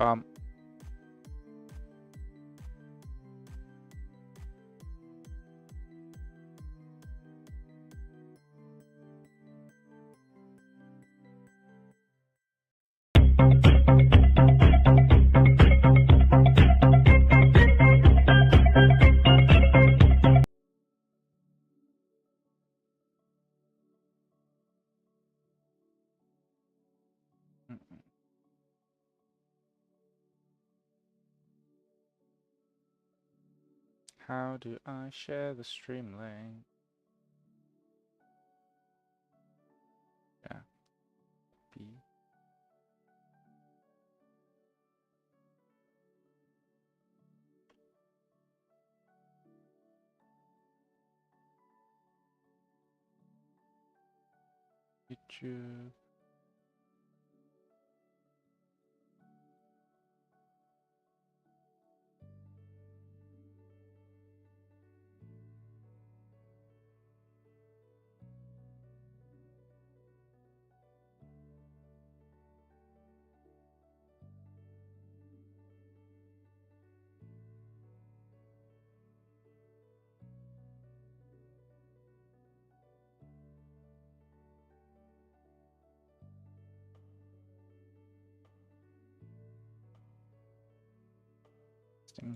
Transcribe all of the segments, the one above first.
Bump. How do I share the stream link? Yeah. B. YouTube.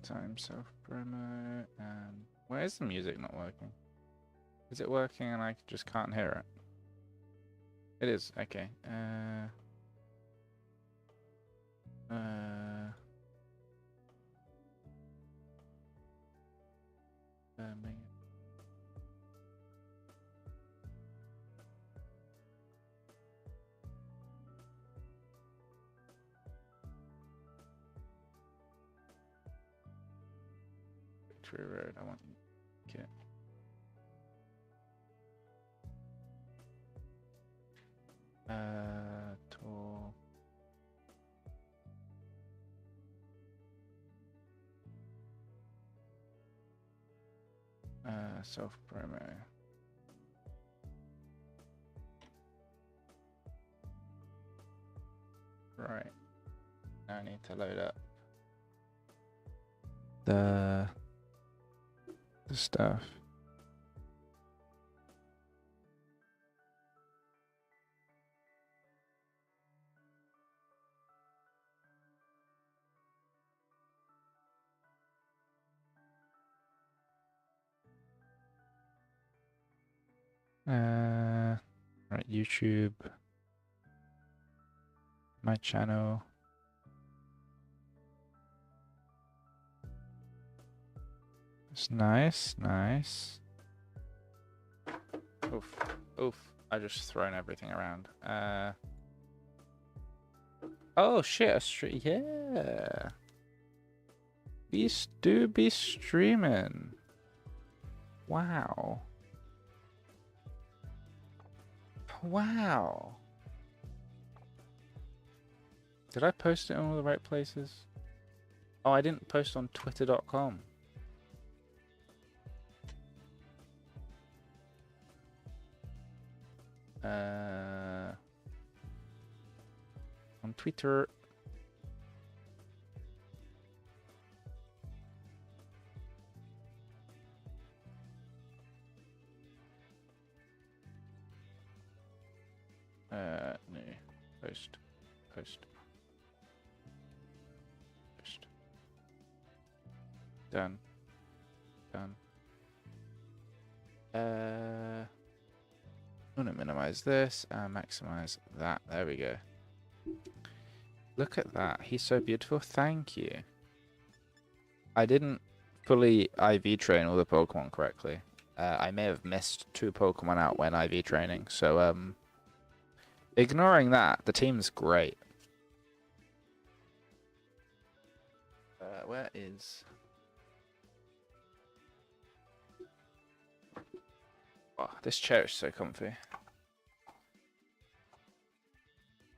Time self promo and why is the music not working? Is it working and I just can't hear it? It is, okay. Victory Road, I want kit. Tour. Self promo. Right. Now I need to load up the stuff. Right, YouTube, my channel. It's nice, nice. Oof, oof. I just thrown everything around. Oh shit, a stream. Yeah. These do be streaming. Wow. Wow. Did I post it in all the right places? Oh, I didn't post on twitter.com. On Twitter. No. Post. Done. I'm gonna minimize this and maximize that. There we go. Look at that. He's so beautiful. Thank you. I didn't fully IV train all the Pokemon correctly. I may have missed 2 Pokemon out when IV training. So, ignoring that, the team's great. Where is... Oh, this chair is so comfy.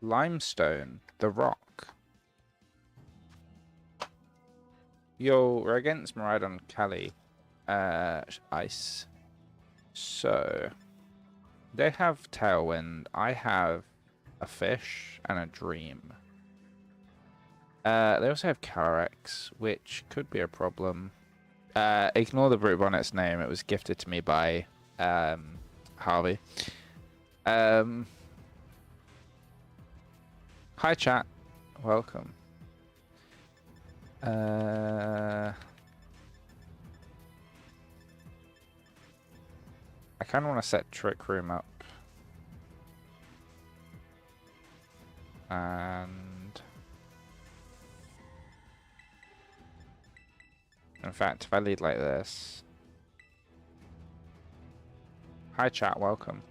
Limestone, the rock. Yo, we're against Miraidon Cali. Ice. So, they have Tailwind. I have a fish and a dream. They also have Calyrex, which could be a problem. Ignore the Brute Bonnet's name. It was gifted to me by Harvey. Hi, chat. Welcome. I kind of want to set Trick Room up. And in fact, if I lead like this. Hi chat, welcome.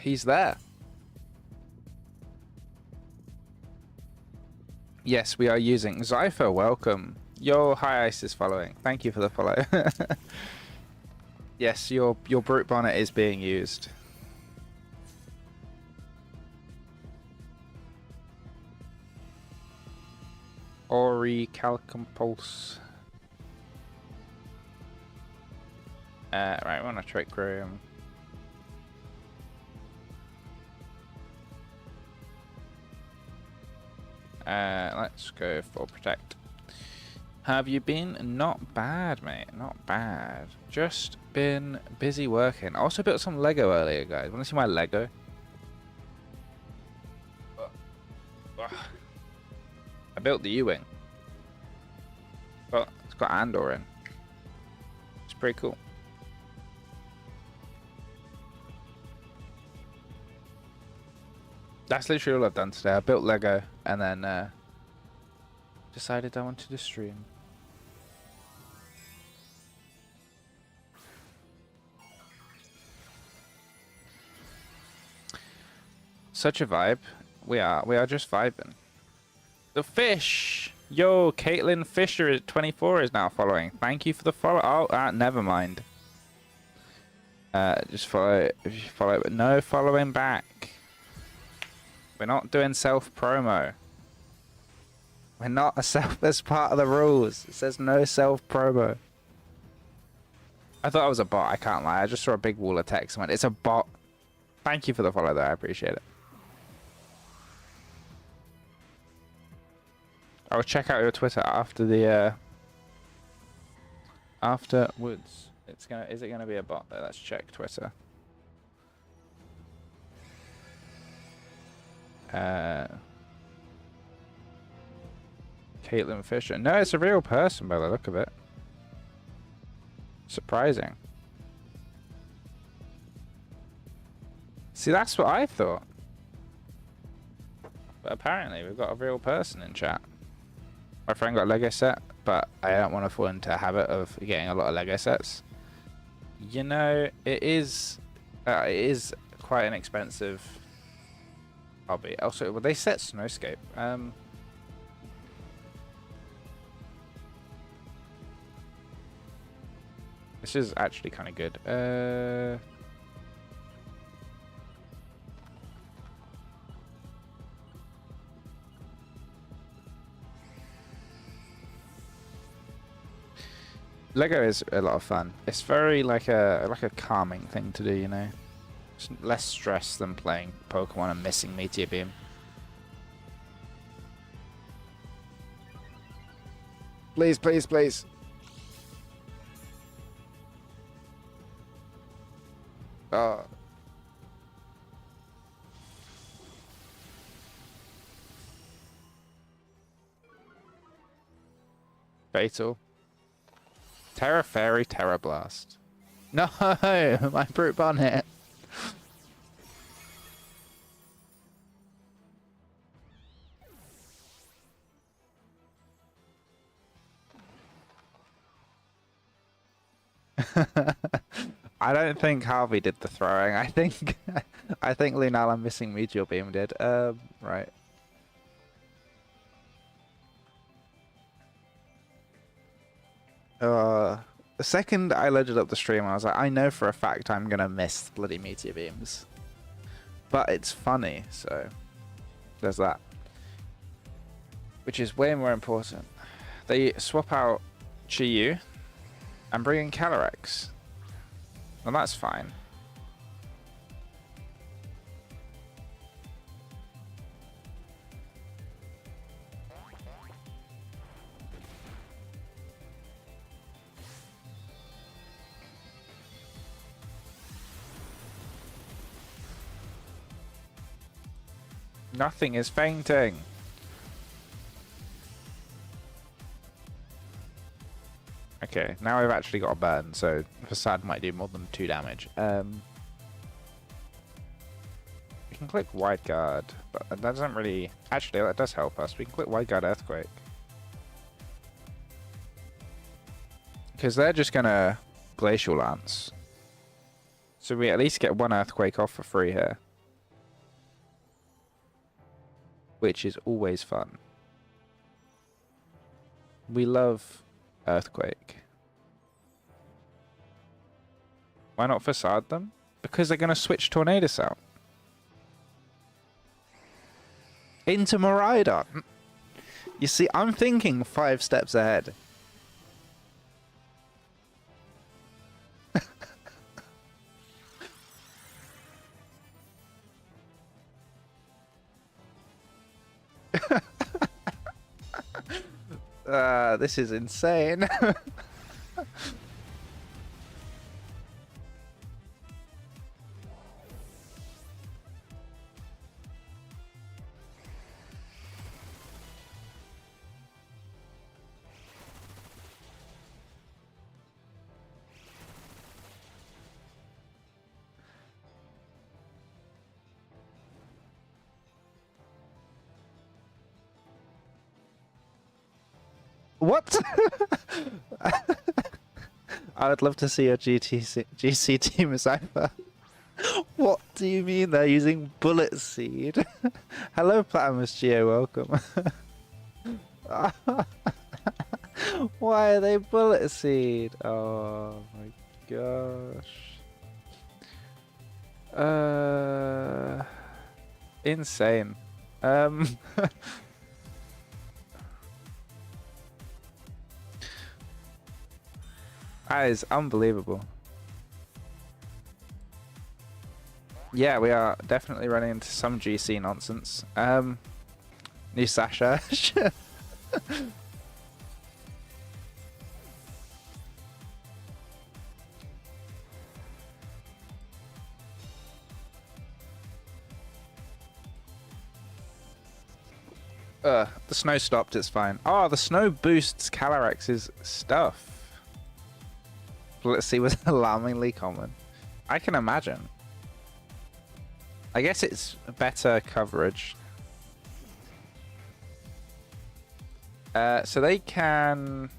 He's there. Yes, we are using Zypher, welcome. Your High Ice is following. Thank you for the follow. Yes, your Brute Bonnet is being used. Ori Calcompulse. Right, we want a Trick Room. Let's go for Protect. Have you been? Not bad, mate. Not bad. Just been busy working. I also built some Lego earlier, guys. Want to see my Lego? I built the U-Wing. But it's got Andor in. It's pretty cool. That's literally all I've done today. I built Lego and then decided I wanted to stream. Such a vibe. We are just vibing. The fish! Yo, Caitlin Fisher at 24 is now following. Thank you for the follow. Oh, never mind. Just follow. If you follow, but no following back. We're not doing self-promo. We're not a self. That's part of the rules. It says no self-promo. I thought I was a bot. I can't lie. I just saw a big wall of text and went, it's a bot. Thank you for the follow, though. I appreciate it. I'll check out your Twitter after the afterwards. Is it gonna be a bot though? Let's check Twitter. Caitlin Fisher. No, it's a real person by the look of it. Surprising. See, that's what I thought. But apparently we've got a real person in chat. My friend got a Lego set, but I don't want to fall into a habit of getting a lot of Lego sets. You know, it is quite an expensive hobby. Also, well, they set Snowscape. This is actually kind of good. Lego is a lot of fun. It's very like a calming thing to do, you know. It's less stress than playing Pokemon and missing Meteor Beam. Please, please, please. Oh. Fatal. Terra Fairy, Terra Blast. No, my Brute Bonnet. I don't think Harvey did the throwing. I think Lunala missing Meteor Beam did. Right. The second I loaded up the stream, I was like, I know for a fact I'm gonna miss bloody Meteor Beams. But it's funny, so there's that. Which is way more important. They swap out Chi-Yu and bring in Calyrex. Well, that's fine. Nothing is fainting. Okay, now we've actually got a burn, so Facade might do more than 2 damage. We can click Wide Guard, but that doesn't really... Actually, that does help us. We can click Wide Guard Earthquake. Because they're just going to Glacial Lance. So we at least get 1 Earthquake off for free here. Which is always fun. We love Earthquake. Why not Facade them? Because they're going to switch Tornadus out. Into Miraidon. You see, I'm thinking 5 steps ahead. This is insane. What? I would love to see a GC team Cypher. What do you mean they're using Bullet Seed? Hello, Platamus Geo, welcome. Why are they Bullet Seed? Oh my gosh. Insane. That is unbelievable. Yeah, we are definitely running into some GC nonsense. New Sasha. The snow stopped, it's fine. Oh, the snow boosts Calyrex's stuff. Let's see, was alarmingly common. I can imagine. I guess it's better coverage. So they can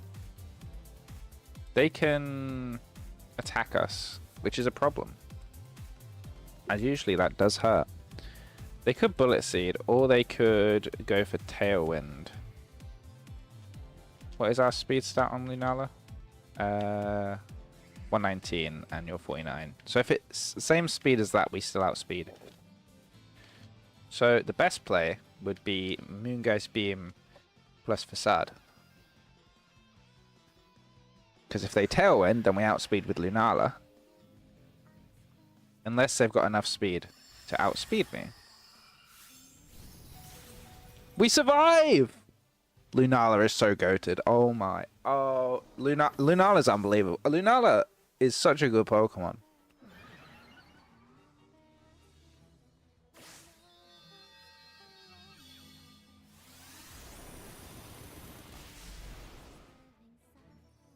attack us, which is a problem. And usually that does hurt. They could Bullet Seed, or they could go for Tailwind. What is our speed stat on Lunala? 119 and you're 49. So if it's the same speed as that, we still outspeed. So the best play would be Moongeist Beam plus Facade. Because if they Tailwind, then we outspeed with Lunala. Unless they've got enough speed to outspeed me. We survive! Lunala is so goated. Oh my. Oh, Lunala's unbelievable. Lunala is such a good Pokemon.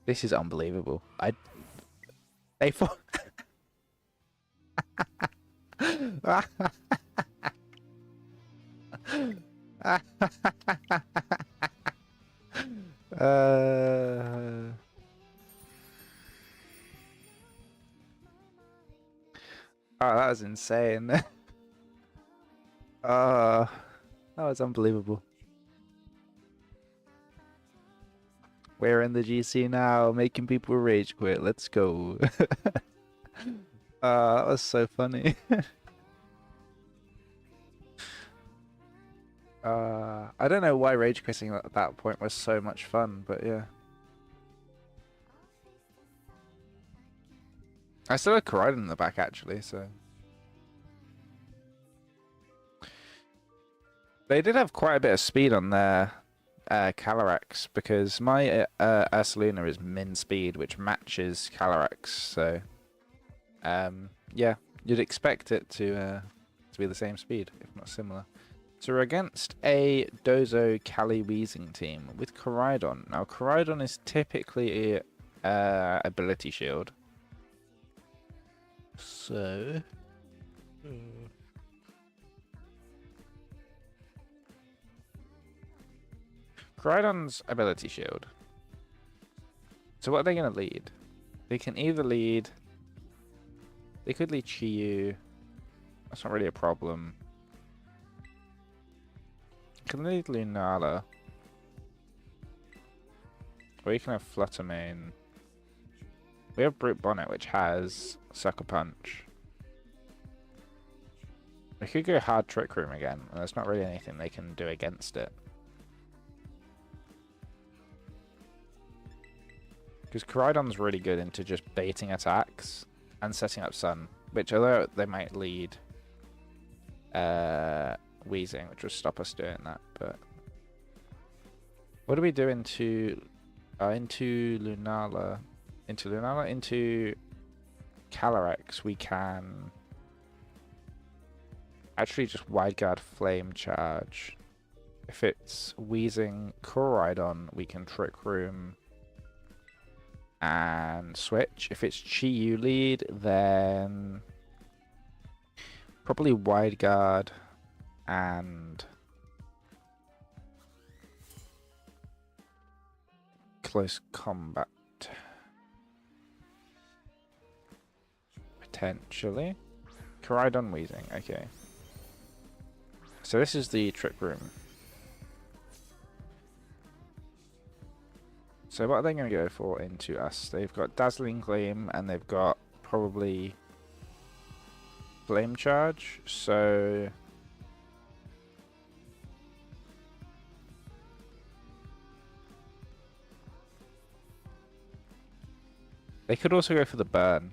This is unbelievable. They fought. Oh, that was insane. That was unbelievable. We're in the GC now, making people rage quit. Let's go. That was so funny. I don't know why rage quitting at that point was so much fun, but yeah. I still had Koraidon in the back actually, so. They did have quite a bit of speed on their Calyrex, because my Ursaluna is min speed, which matches Calyrex, so yeah, you'd expect it to be the same speed, if not similar. So we're against a Dozo Cali Weezing team with Koraidon. Now Koraidon is typically ability shield. So Koraidon's ability shield. So what are they going to lead? They can either lead... They could lead Chiyu. That's not really a problem. Can lead Lunala. Or you can have Flutter Mane. We have Brute Bonnet, which has Sucker Punch. We could go hard Trick Room again, and there's not really anything they can do against it. Because Koraidon's really good into just baiting attacks and setting up Sun, which although they might lead Weezing, which will stop us doing that, but what do we do into Lunala? Into Calyrex, we can actually just Wide Guard Flame Charge. If it's Weezing Koraidon, we can Trick Room and switch. If it's Chiyu lead, then probably Wide Guard and Close Combat. Potentially. Koraidon Weezing, okay. So this is the Trick Room. So what are they going to go for into us? They've got Dazzling Gleam and they've got probably Flame Charge. So they could also go for the burn.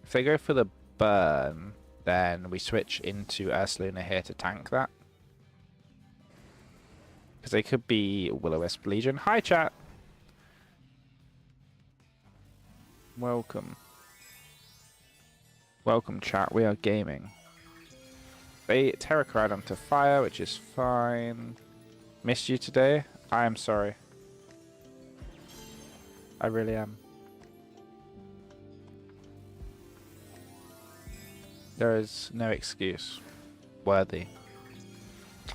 If they go for the burn, then we switch into Ursaluna here to tank that. Because they could be Will-O-Wisp Legion. Hi, chat! Welcome. Welcome, chat. We are gaming. They Terra Koraidon to fire, which is fine. Missed you today. I am sorry. I really am. There is no excuse worthy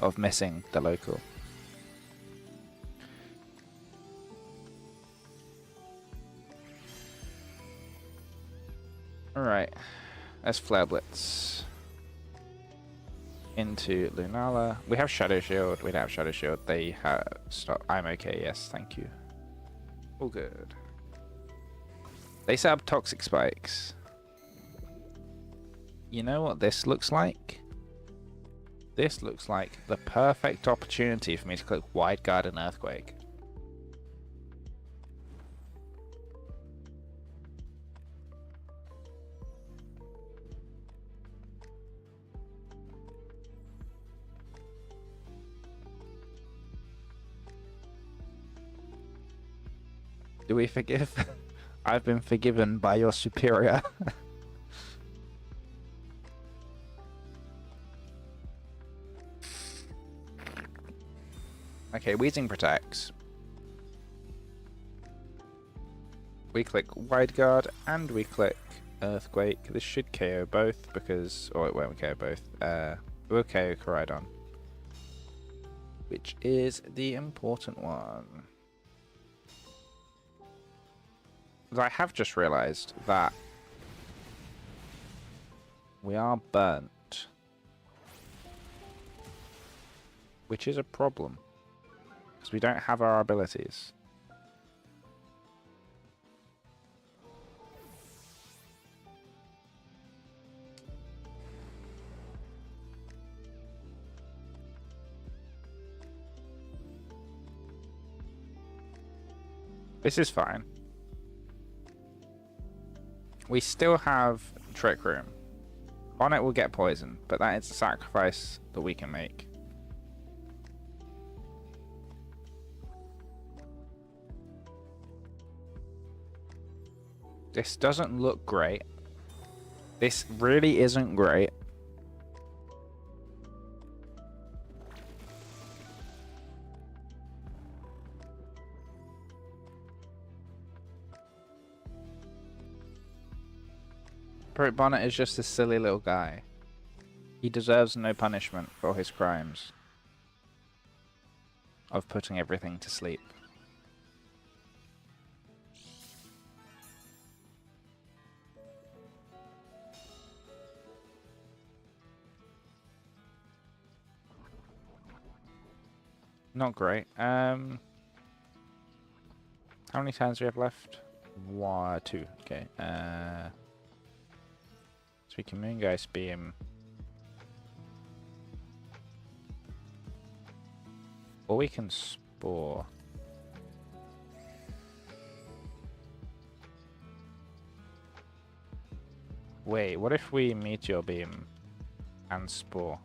of missing the local. Alright, let's Flare Blitz into Lunala. We have Shadow Shield. We don't have Shadow Shield. They have... Stop. I'm okay, yes, thank you. All good. They set up Toxic Spikes. You know what this looks like? This looks like the perfect opportunity for me to click Wide Guard and Earthquake. Do we forgive? I've been forgiven by your superior. Okay, Weezing protects. We click Wide Guard and we click Earthquake. This should KO both because... Oh, it won't KO both. We'll KO Koraidon. Which is the important one. I have just realised that we are burnt. Which is a problem. Because we don't have our abilities. This is fine. We still have Trick Room. Bonnet will get poisoned, but that is a sacrifice that we can make. This doesn't look great. This really isn't great. Bro, Bonnet is just a silly little guy. He deserves no punishment for his crimes of putting everything to sleep. Not great. How many turns do we have left? 1, 2. Okay. So we can Moongeist Beam. Or we can Spore. Wait, what if we Meteor Beam and Spore?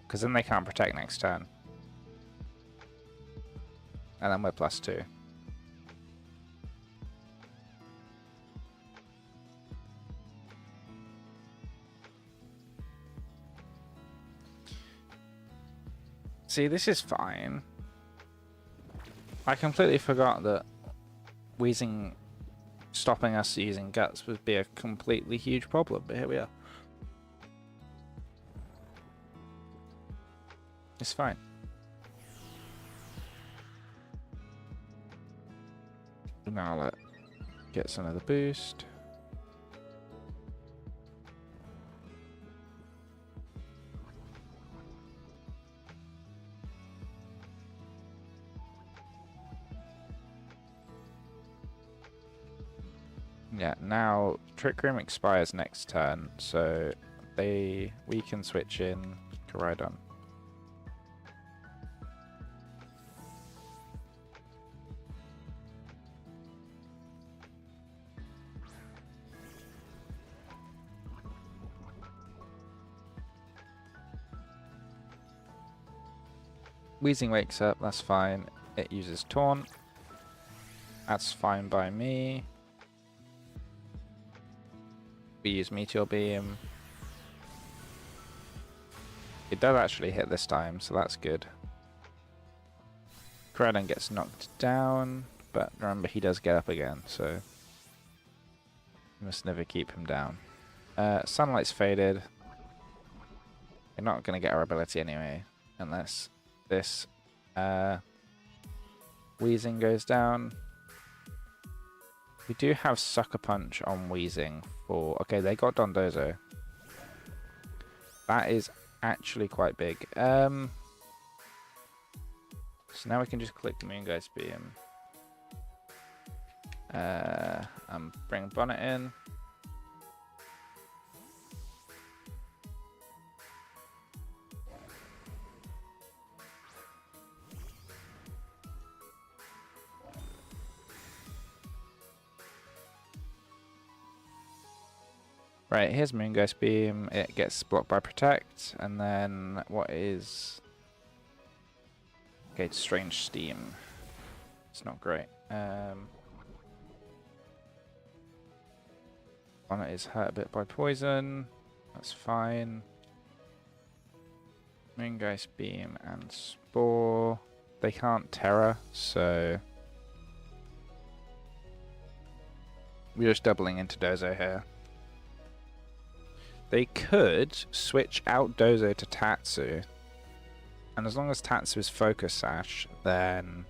Because then they can't protect next turn. And then we're +2. See, this is fine. I completely forgot that Wheezing stopping us using Guts would be a completely huge problem, but here we are. It's fine. Now let's get some of the boost. Yeah, now Trick Room expires next turn, so we can switch in Koraidon. Wheezing wakes up, that's fine. It uses Taunt. That's fine by me. We use Meteor Beam. It does actually hit this time, so that's good. Koraidon gets knocked down, but remember he does get up again, so you must never keep him down. Sunlight's faded. We're not going to get our ability anyway, unless this Wheezing goes down. We do have Sucker Punch on Wheezing for... Okay, they got Dondozo. That is actually quite big. So now we can just click Moongeist Beam. Bring Bonnet in. Right, here's Moongeist Beam. It gets blocked by Protect, and then what is... Okay, Strange Steam. It's not great. Bonnet is hurt a bit by poison. That's fine. Moongeist Beam and Spore. They can't Terra, so... We're just doubling into Dozo here. They could switch out Dozo to Tatsu. And as long as Tatsu is Focus Sash, then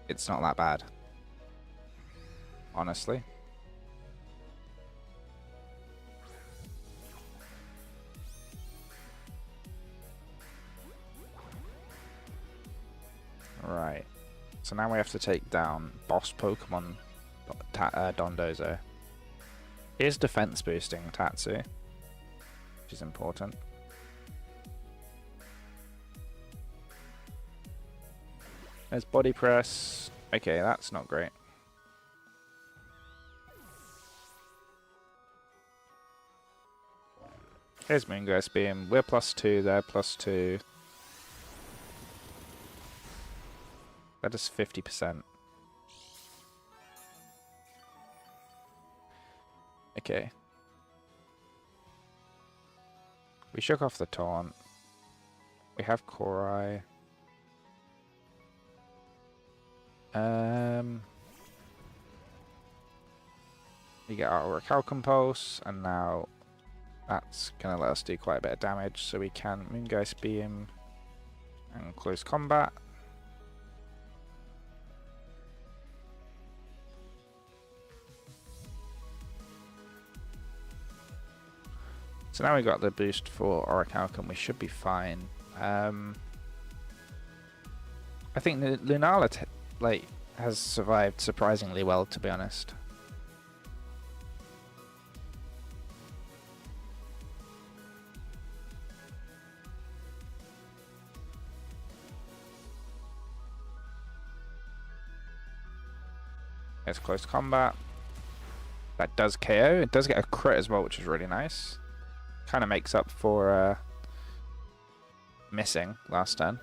it's not that bad. Honestly. Right. So now we have to take down boss Pokemon Dondozo. Here's defense boosting Tatsu, which is important. There's Body Press. Okay, that's not great. Here's Moongeist Beam. We're +2, they're +2. That is 50%. Okay. We shook off the taunt. We have Korai. We get our Orichalcum Pulse, and now that's going to let us do quite a bit of damage, so we can Moongeist Beam and close combat. So now we got the boost for Orichalcum, we should be fine. I think the Lunala has survived surprisingly well, to be honest. It's close combat. That does KO. It does get a crit as well, which is really nice. Kind of makes up for missing last turn.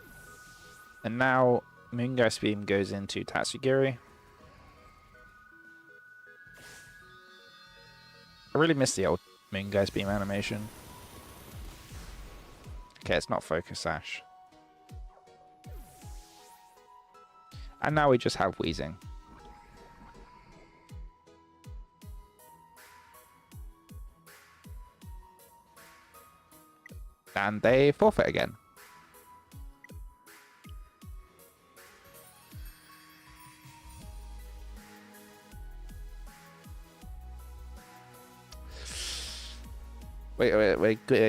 And now Moongeist Beam goes into Tatsugiri. I really miss the old Moongeist Beam animation. Okay, it's not Focus Sash. And now we just have Wheezing. And they forfeit again. Wait.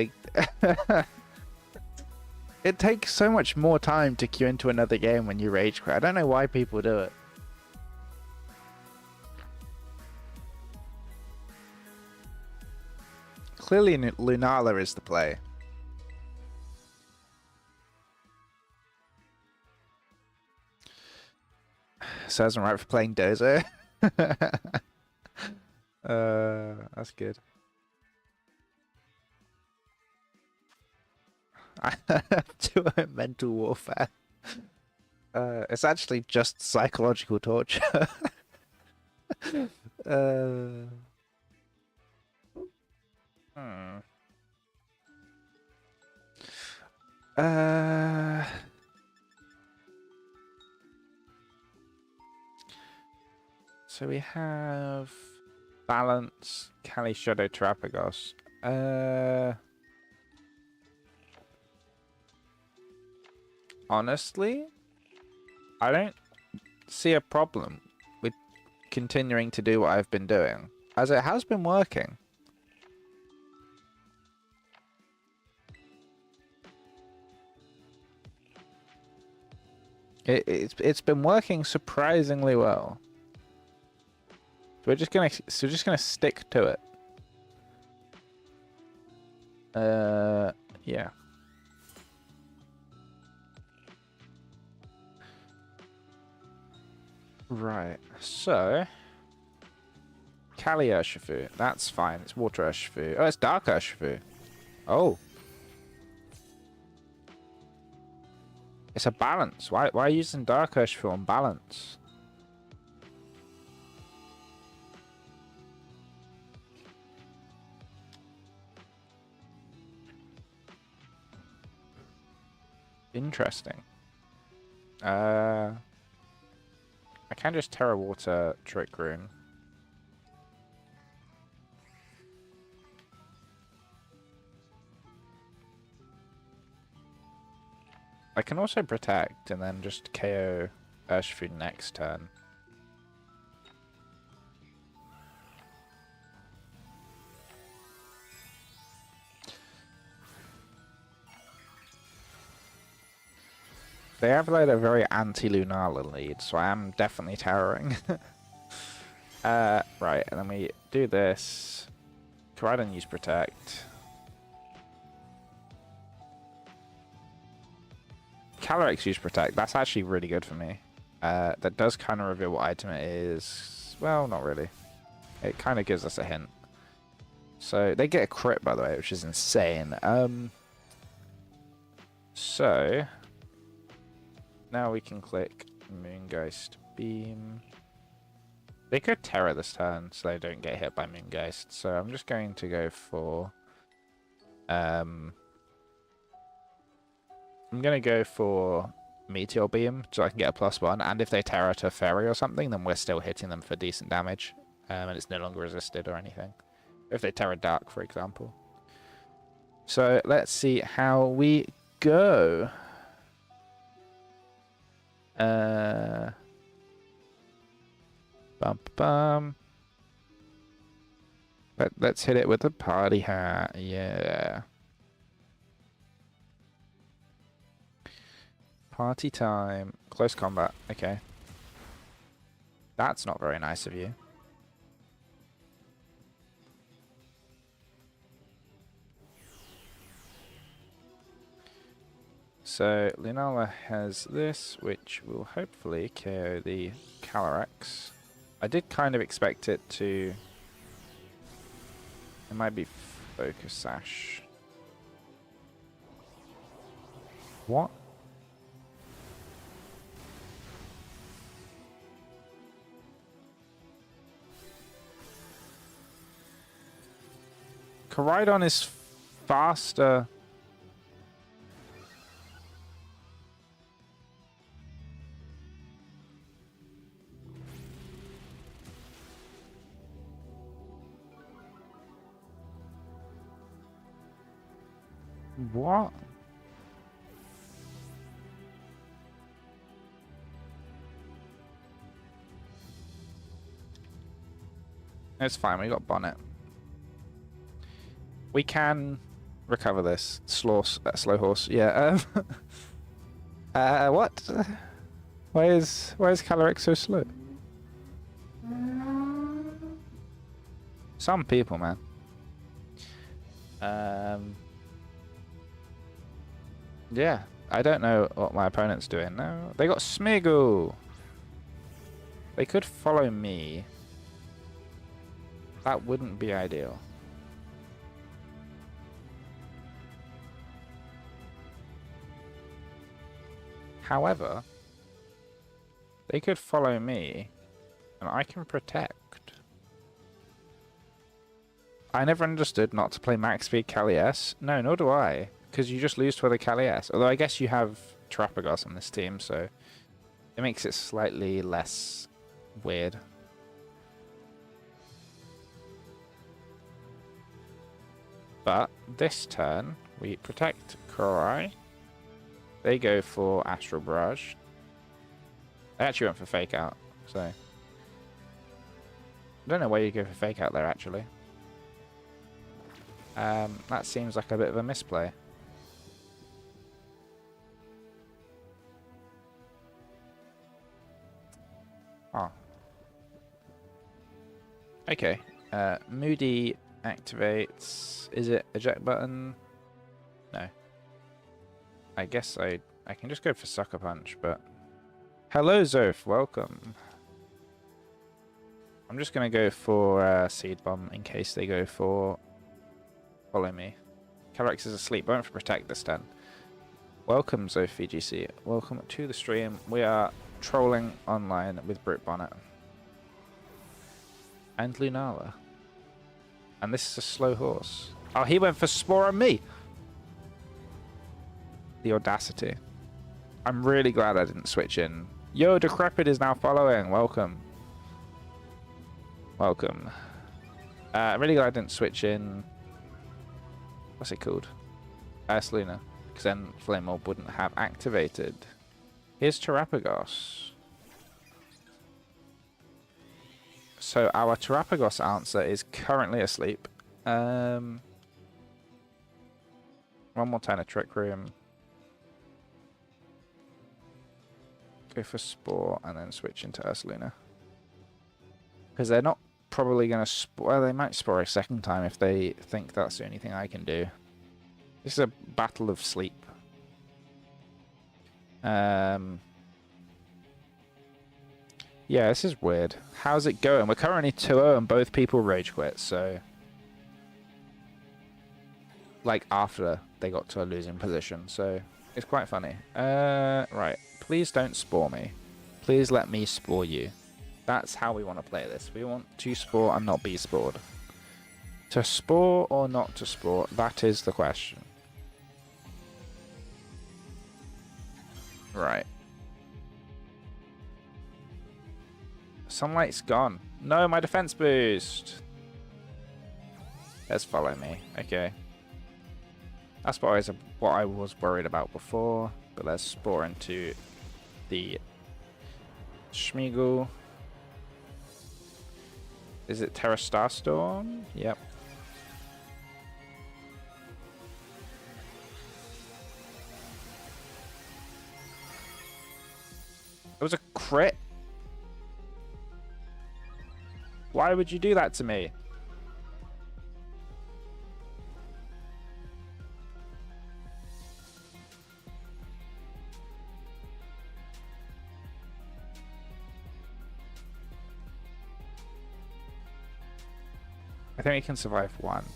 It takes so much more time to queue into another game when you rage quit. I don't know why people do it. Clearly Lunala is the play. Serves him right for playing Dozo. That's good. To a mental warfare. It's actually just psychological torture. So we have Balance, Kali Shadow Terapagos. Honestly, I don't see a problem with continuing to do what I've been doing, as it has been working. It's been working surprisingly well. So we're just gonna stick to it. Yeah. Right, so Kali Urshifu, that's fine. It's Water Urshifu. Oh, it's Dark Urshifu. Oh. It's a balance. Why are you using Dark Urshifu on balance? Interesting. I can just Terra Water Trick Rune. I can also Protect and then just KO Urshifu next turn. They have like a very anti-Lunala lead, so I am definitely towering. Right, and then we do this. Koraidon use Protect. Calyrex use Protect. That's actually really good for me. That does kind of reveal what item it is. Well, not really. It kind of gives us a hint. So they get a crit, by the way, which is insane. So now we can click Moongeist Beam. They could Terra this turn, so they don't get hit by Moongeist. So I'm just going to go for I'm going to go for Meteor Beam, so I can get a +1. And if they Terra to Fairy or something, then we're still hitting them for decent damage. and it's no longer resisted or anything. If they Terra Dark, for example. So let's see how we go. Bum bum. Let's hit it with the party hat. Yeah. Party time. Close combat. Okay. That's not very nice of you. So Lunala has this, which will hopefully KO the Calyrex. I did kind of expect it to... It might be Focus Sash. What? Koraidon is faster. What? It's fine, we got Bonnet. We can recover this. Slow horse. Yeah. What? Why is Calyrex so slow? Some people, man. Yeah, I don't know what my opponent's doing. No, they got Smeagol. They could follow me. That wouldn't be ideal. However, they could follow me, and I can protect. I never understood not to play max speed Cali-S. No, nor do I. Because you just lose to other Cali-S. Although I guess you have Terrapagos on this team, so it makes it slightly less weird. But this turn, we protect Korai. They go for Astral Barrage. They actually went for Fake Out, so... I don't know where you go for Fake Out there, actually. That seems like a bit of a misplay. Oh. Okay. Moody activates... Is it eject button? No. I guess I can just go for Sucker Punch, but... Hello, Zoph. Welcome. I'm just going to go for Seed Bomb in case they go for... Follow me. Calyrex is asleep. Won't protect this turn. Welcome, Zoph VGC. Welcome to the stream. We are trolling online with Brit Bonnet. And Lunala. And this is a slow horse. Oh, he went for Spore on me! The audacity. I'm really glad I didn't switch in. Yo, Decrepit is now following. Welcome. Welcome. I'm really glad I didn't switch in... What's it called? Selena. Because then Flame Orb wouldn't have activated. Here's Terrapagos. So our Terrapagos answer is currently asleep. One more turn of Trick Room. Go for Spore and then switch into Ursaluna. Because they're not probably going to Spore. Well, they might Spore a second time if they think that's the only thing I can do. This is a battle of sleep. Yeah, this is weird. How's it going? We're currently 2-0 and both people rage quit, so... Like, after they got to a losing position, so... It's quite funny. Right. Please don't Spore me. Please let me Spore you. That's how we want to play this. We want to Spore and not be Spored. To Spore or not to Spore, that is the question. Right. Sunlight's gone. No, my defense boost. Let's follow me. Okay. That's what I was worried about before. But let's spore into the Schmeagle. Is it Terra Starstorm? Yep. It was a crit. Why would you do that to me? I think we can survive one.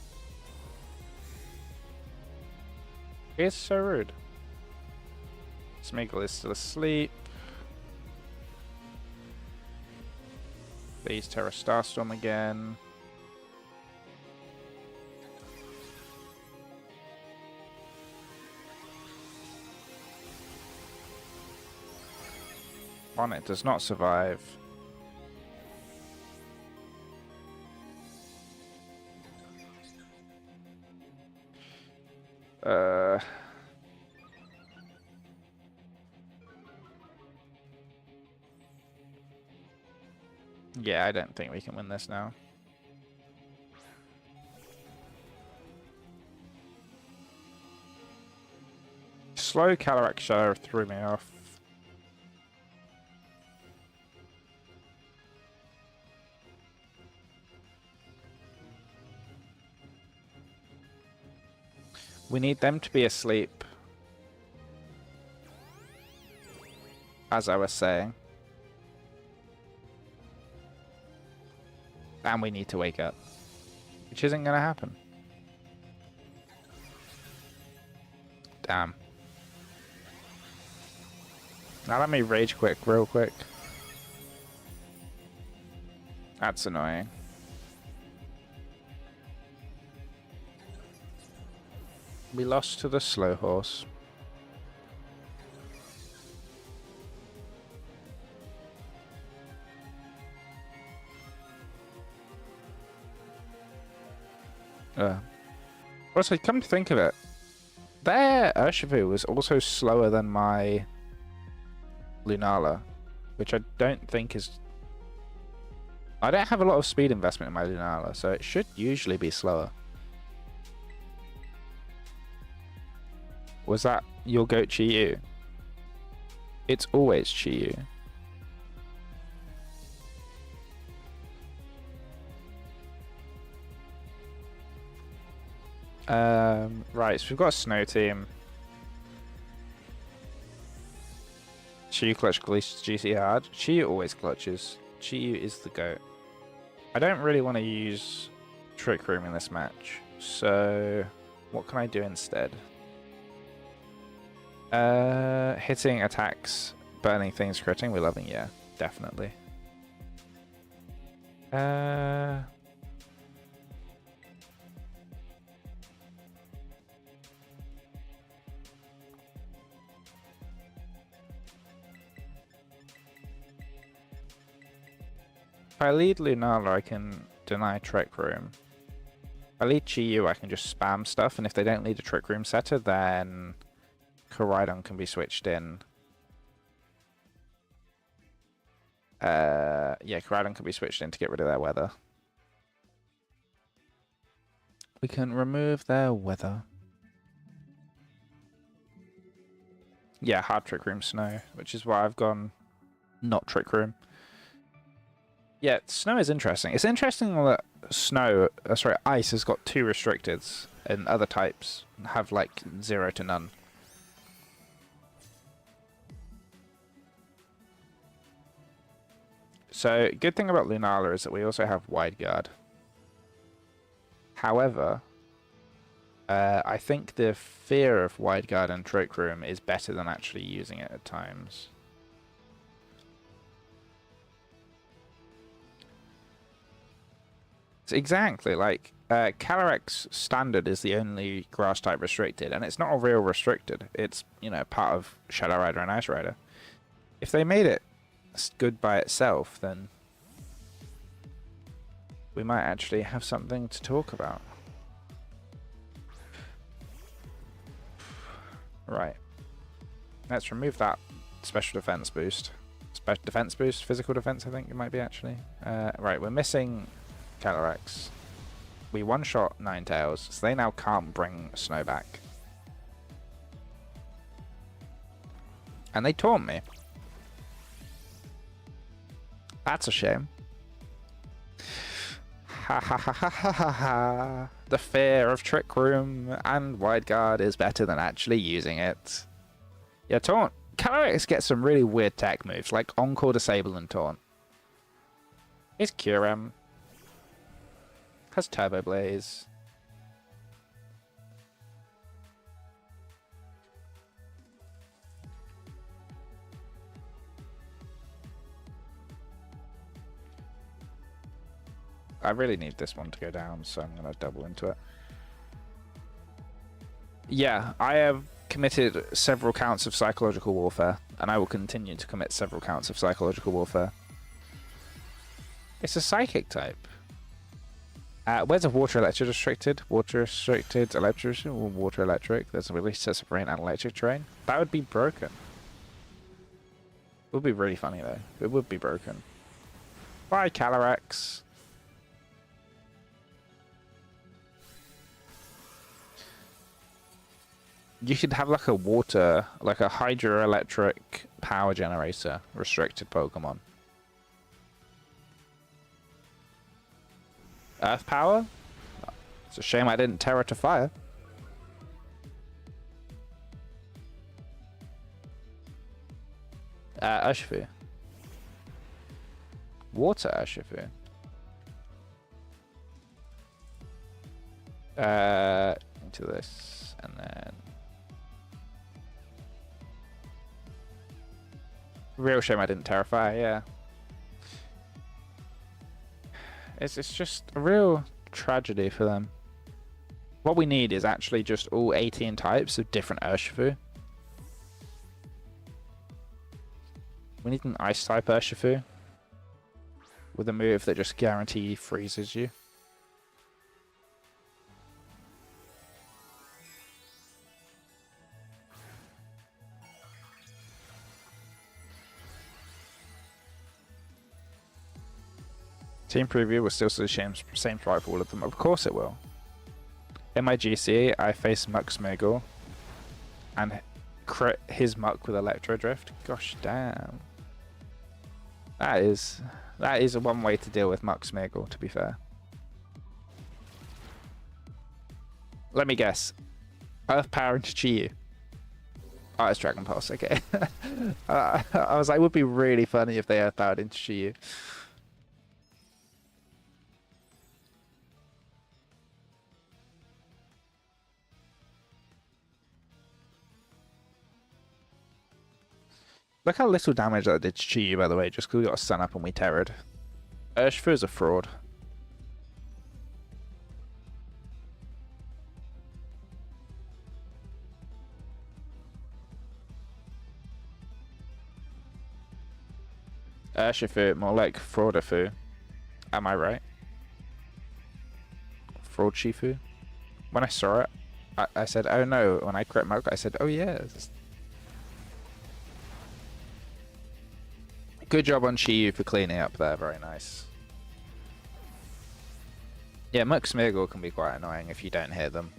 It's so rude. Smeagol is still asleep. Please Terra Starstorm again. It does not survive. Yeah, I don't think we can win this now. Slow Calyrex Shadow threw me off. We need them to be asleep. As I was saying. And we need to wake up. Which isn't going to happen. Damn. Now let me rage quit real quick. That's annoying. We lost to the slow horse. Also, come to think of it, their Urshifu was also slower than my Lunala, which I don't think is... I don't have a lot of speed investment in my Lunala, so it should usually be slower. Was that your goat Chi-Yu? It's always Chi-Yu. Right, so we've got a snow team. Chi-Yu clutch GC hard. Chi-Yu always clutches. Chi-Yu is the GOAT. I don't really want to use Trick Room in this match, so what can I do instead? Hitting attacks, burning things, critting, we're loving, yeah, definitely. If I lead Lunala, I can deny Trick Room. If I lead Chi-Yu, I can just spam stuff, and if they don't lead a Trick Room setter, then Koraidon can be switched in. Yeah, Koraidon can be switched in to get rid of their weather. We can remove their weather. Yeah, hard Trick Room Snow, which is why I've gone not Trick Room. Yeah, Snow is interesting. It's interesting that Ice has got 2 restricteds, and other types have like 0 to none. So, good thing about Lunala is that we also have Wide Guard. However, I think the fear of Wide Guard and Trick Room is better than actually using it at times. Exactly, like Calyrex Standard is the only grass type restricted, and it's not a real restricted. It's, you know, part of Shadow Rider and Ice Rider. If they made it good by itself, then we might actually have something to talk about. Right. Let's remove that special defense boost. Special defense boost? Physical defense, I think it might be, actually. Right, we're missing Calyrex. We one-shot Ninetales, so they now can't bring Snow back. And they taunt me. That's a shame. Ha ha ha ha ha ha ha. The fear of Trick Room and Wide Guard is better than actually using it. Yeah, Taunt. Calyrex gets some really weird tech moves, like Encore, Disable, and Taunt. He's Kyurem. Has Turbo Blaze. I really need this one to go down, so I'm going to double into it. Yeah, I have committed several counts of psychological warfare, and I will continue to commit several counts of psychological warfare. It's a psychic type. Where's a water electric restricted? Water restricted electric or water electric? There's a release test of rain and electric terrain. That would be broken. It would be really funny though. It would be broken. Bye, Calyrex. You should have like a water, like a hydroelectric power generator restricted Pokemon. Earth power? It's a shame I didn't Terra to fire. Urshifu. Water Urshifu. Into this, and then... Real shame I didn't Terrify, yeah. It's just a real tragedy for them. What we need is actually just all 18 types of different Urshifu. We need an Ice type Urshifu with a move that just guarantee freezes you. Team preview will still see the same fight for all of them. Of course it will. In my GC, I face Muck Smeargle and crit his Muck with Electro Drift. Gosh damn. That is one way to deal with Muck Smeargle, to be fair. Let me guess. Earth Power into Chi-Yu. Oh, it's Dragon Pulse, okay. I was like, it would be really funny if they Earth Powered into Chi-Yu. Look how little damage that did to Chi-Yu, by the way, just because we got a Sun Up and we terrored. Urshifu is a fraud. Urshifu, more like Fraudifu. Am I right? Fraud Shifu? When I saw it, I said, oh no. When I crit Muck, I said, oh yeah. Good job on Chi-Yu for cleaning up there, very nice. Yeah, Muck Smeargle can be quite annoying if you don't hear them.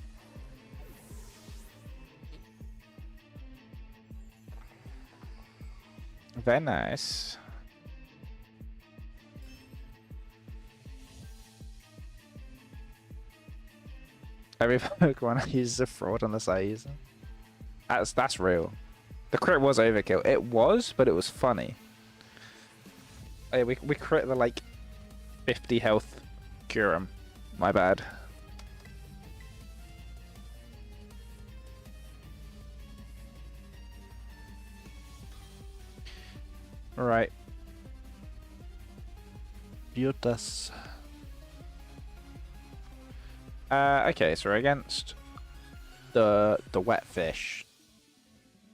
Very nice. Every Pokemon I use is a fraud unless I use them. That's real. The crit was overkill. It was, but it was funny. Oh, yeah, we crit the like 50 health Kyurem. My bad. Alright. Beautas. Okay, so we're against the wet fish.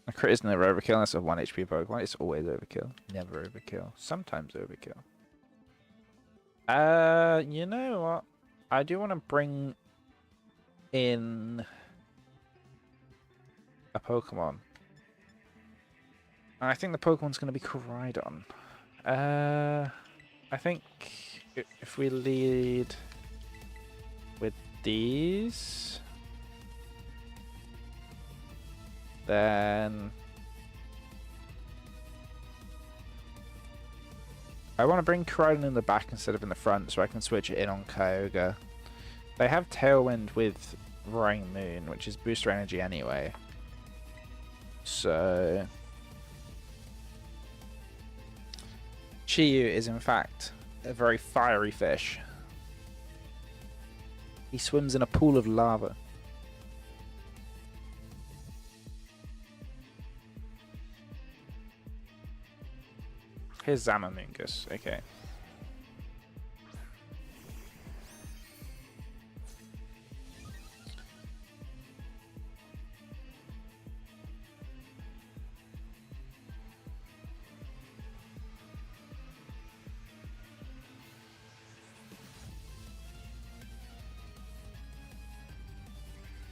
A crit is never overkill unless it's a 1 HP Pokemon. It's always overkill. Never overkill. Sometimes overkill. You know what? I do want to bring in a Pokemon. I think the Pokemon's going to be Koraidon. I think if we lead with these, then I want to bring Koraidon in the back instead of in the front so I can switch it in on Kyogre. They have Tailwind with Roaring Moon, which is booster energy anyway. So Chi-Yu is in fact a very fiery fish. He swims in a pool of lava. Here's Zamamungus, okay.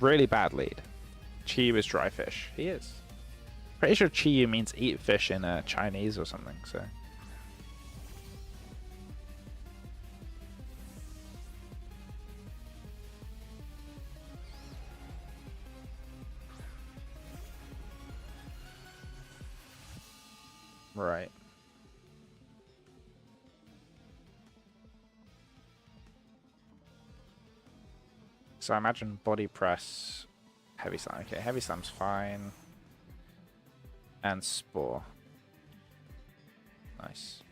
Really bad lead. Chi-Yu is dry fish. He is. Pretty sure Chi-Yu means eat fish in Chinese or something, so. Right. So I imagine body press, heavy slam. Okay, heavy slam's fine. And spore. Nice.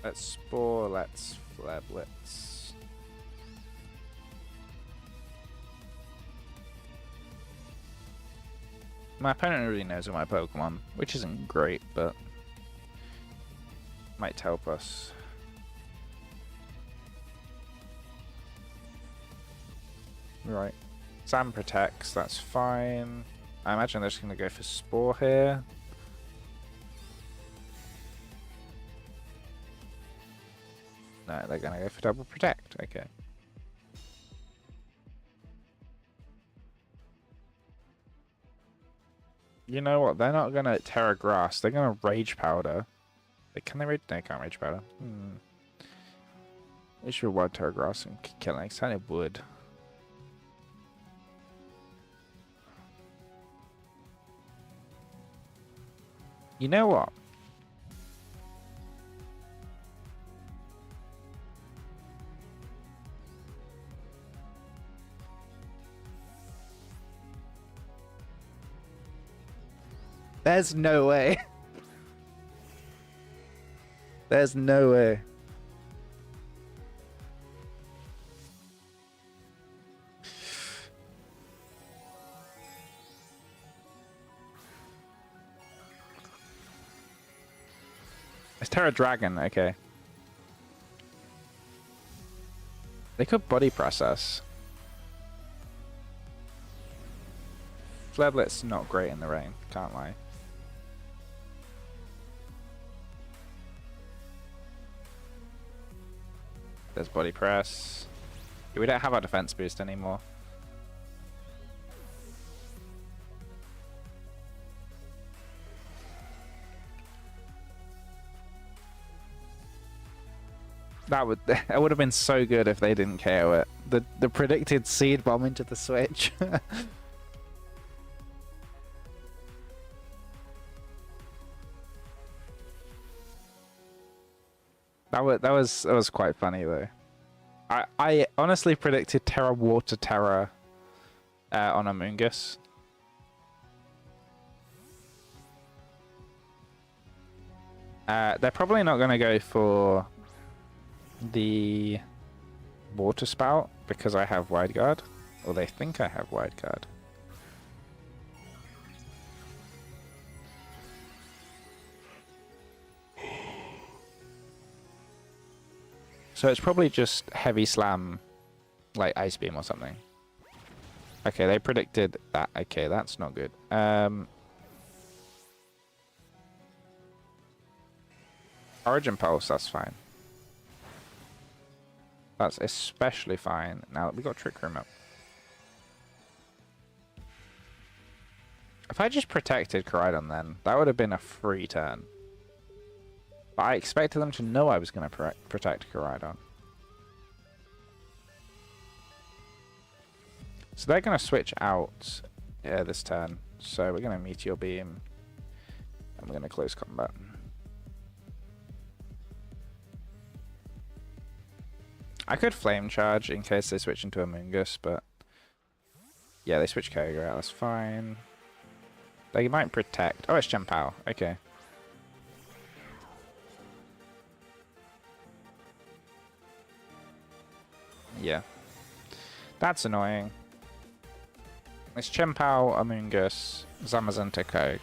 Let's spore, let's flare blitz. My opponent already knows my Pokemon, which isn't great, but might help us. Right. Sam protects, that's fine. I imagine they're just going to go for Spore here. No, they're going to go for double protect. Okay. You know what? They're not going to Terra Grass. They're going to Rage Powder. Can they Rage? No, they can't Rage Powder. They should wild Terra Grass and kill it. Next time it would. You know what? There's no way. There's no way. It's Terra Dragon, okay. They could body press us. Flare not great in the rain, can't lie. There's body press. Yeah, we don't have our defense boost anymore. That would have been so good if they didn't KO it. The predicted seed bomb into the switch. That was quite funny though. I honestly predicted Terra Water Terra on Amoonguss. They're probably not going to go for the Water Spout because I have Wide Guard, or they think I have Wide Guard. So it's probably just Heavy Slam, like Ice Beam or something. Okay, they predicted that. Okay, that's not good. Origin Pulse, that's fine. That's especially fine now that we got Trick Room up. If I just protected Koraidon then, that would have been a free turn. But I expected them to know I was going to protect Koraidon. So they're going to switch out this turn. So we're going to Meteor Beam. And we're going to close combat. I could Flame Charge in case they switch into a Mungus, but... Yeah, they switch Koga out, that's fine. They might protect... Oh, it's Chien-Pao. Okay. Yeah. That's annoying. It's Chien-Pao, Amoonguss, Zamazenta, Koga.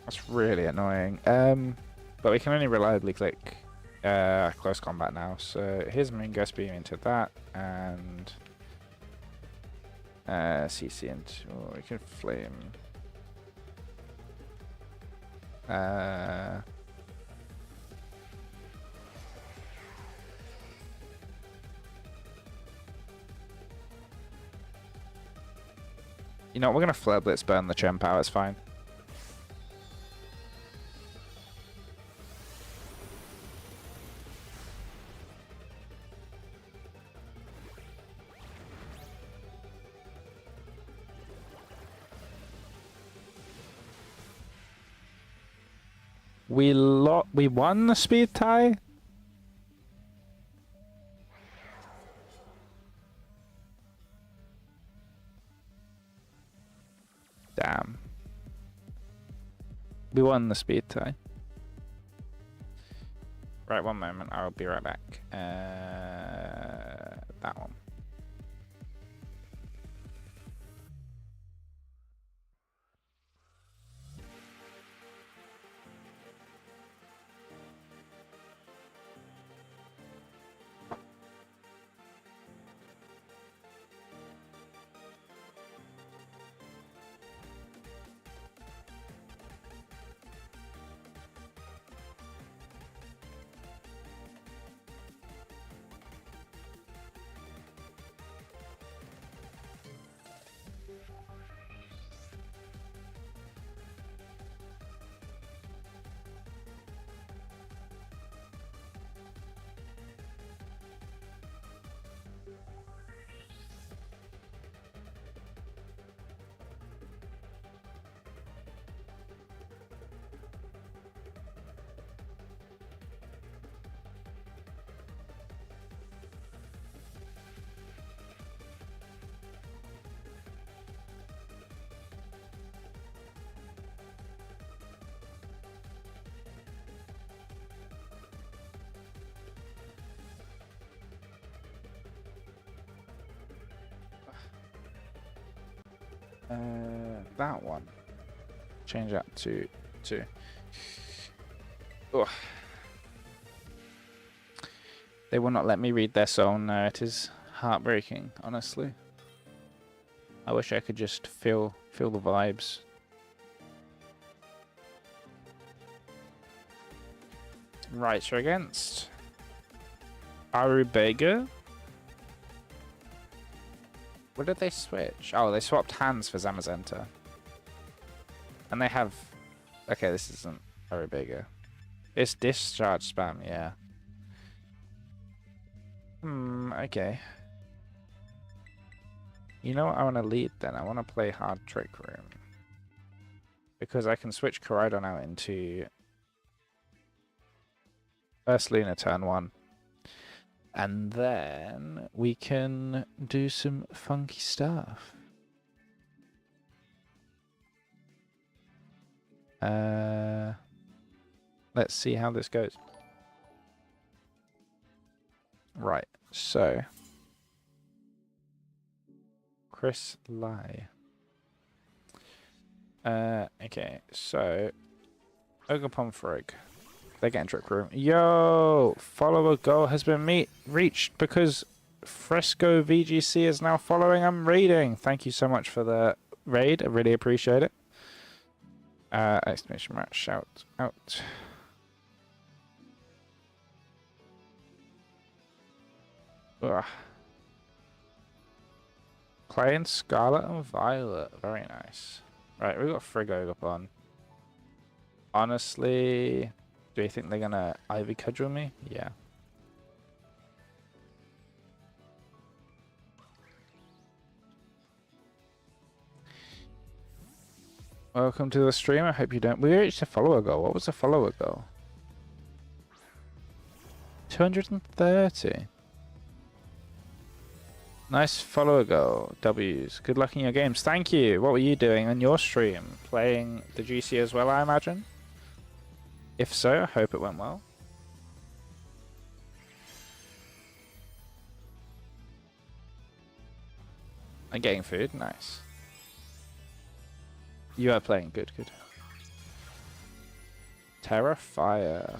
That's really annoying. But we can only reliably click close combat now. So here's Amoonguss Beam into that, and CC into... Oh, we can Flame. You know, we're gonna Flare Blitz burn the Chien-Pao, it's fine. We won the speed tie? Damn. We won the speed tie. Right, one moment, I'll be right back. That one. That one. Change that to 2. Ugh. They will not let me read their soul. No, it is heartbreaking, honestly. I wish I could just feel the vibes. Right, so against Arubega. What did they switch? Oh, they swapped hands for Zamazenta. And they have... Okay, this isn't Arubega. It's Discharge Spam, yeah. Okay. You know what I want to lead then? I want to play Hard Trick Room. Because I can switch Koraidon out into... First Luna turn 1. And then we can do some funky stuff. Let's see how this goes. Right, so Chris Lai. Okay, so Ogapon Frog. They're getting trick room. Yo, follower goal has been reached because Fresco VGC is now following. I'm raiding. Thank you so much for the raid. I really appreciate it. Exclamation mark, shout out. Ugh. Playing Scarlet and Violet. Very nice. Right, we got Frigo up on. Honestly, do you think they're gonna Ivy cudgel me? Yeah. Welcome to the stream. I hope you don't. We reached a follower goal. What was the follower goal? 230. Nice follower goal. W's. Good luck in your games. Thank you. What were you doing on your stream? Playing the GC as well, I imagine? If so, I hope it went well. I'm getting food. Nice. You are playing. Good, good. Terra Fire.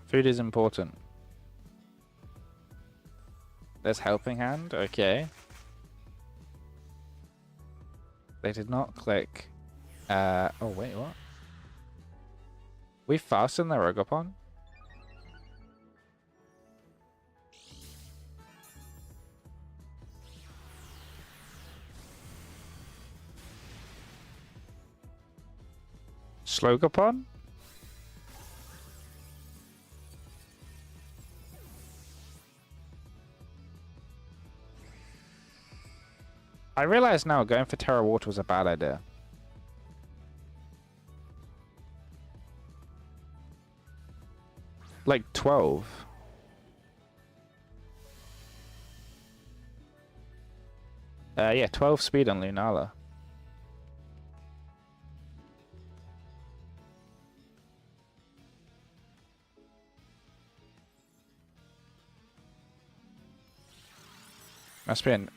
Food is important. There's Helping Hand. Okay. They did not click. Oh, wait, what? We fastened the Rogopon? Slogopon? I realize now going for Terra Water was a bad idea. Like 12. Yeah, 12 speed on Lunala. Must be an...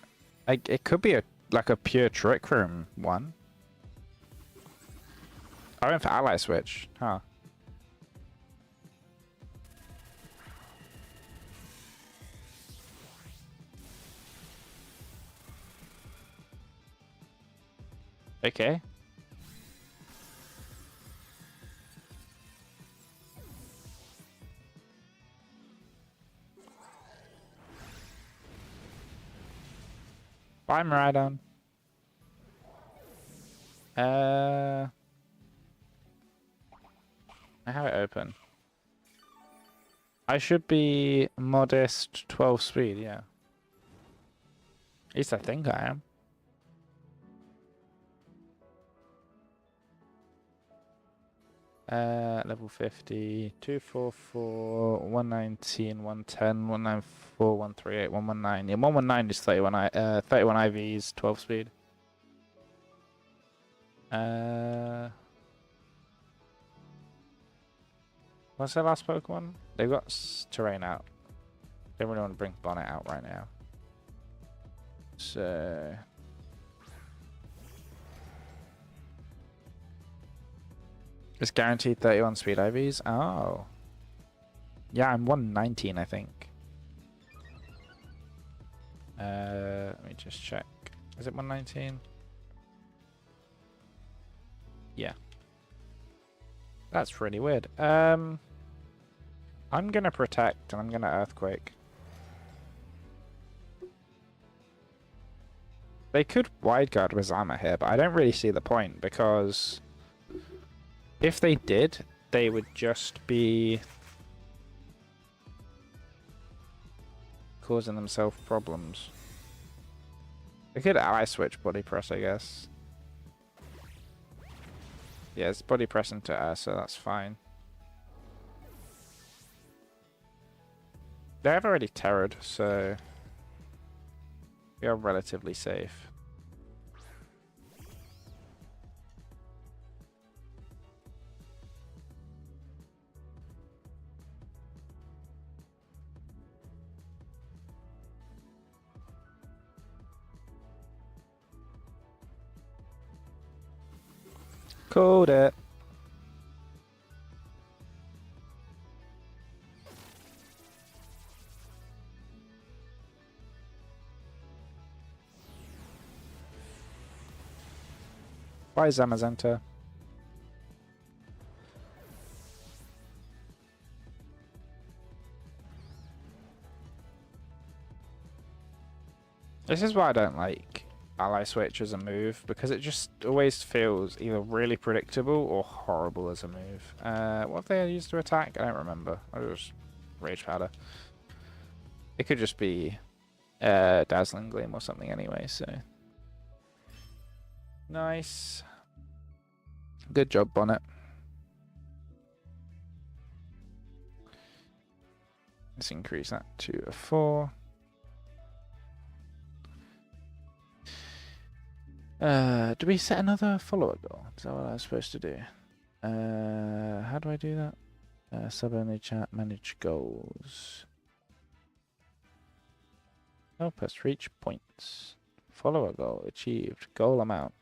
it could be like a pure Trick Room one. I went for Ally Switch. Huh. Okay. Bye, Maradon. I have it open. I should be modest 12 speed, yeah. At least I think I am. Level 50, 244, 119, 110, 194, 138, 119. Yeah, 119 is 31 31 IVs, 12 speed. What's their last Pokemon? They've got Terrain out. Don't really want to bring Bonnet out right now. So... It's guaranteed 31 speed IVs? Oh. Yeah, I'm 119, I think. Let me just check. Is it 119? Yeah. That's really weird. I'm gonna Protect and I'm gonna Earthquake. They could Wide Guard with Zama here, but I don't really see the point because... If they did, they would just be causing themselves problems. They could Ally Switch Body Press, I guess. Yeah, it's Body Press into air, so that's fine. They have already Terrored, so we are relatively safe. Called it. Why is Zamazenta? This is why I don't like ally switch as a move, because it just always feels either really predictable or horrible as a move. What have they used to attack? I don't remember. I was Rage Powder. It could just be Dazzling Gleam or something anyway, so. Nice. Good job, Bonnet. Let's increase that to a 4. Do we set another follower goal? Is that what I was supposed to do? How do I do that? Sub-only chat, manage goals. Help us reach points. Follower goal achieved. Goal amount.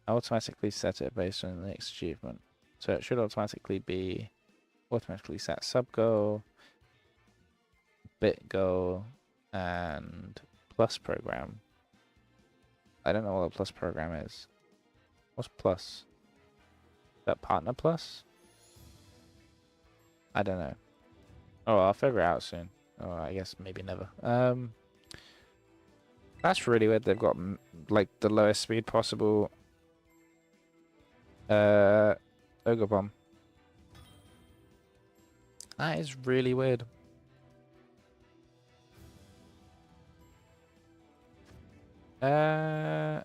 Automatically set it based on the next achievement. So it should automatically be automatically set sub goal, bit goal, and plus program. I don't know what a plus program is. What's plus? Is that partner plus? I don't know. Oh, I'll figure it out soon. Or I guess maybe never. That's really weird. They've got like the lowest speed possible. Ogre Bomb. That is really weird. We're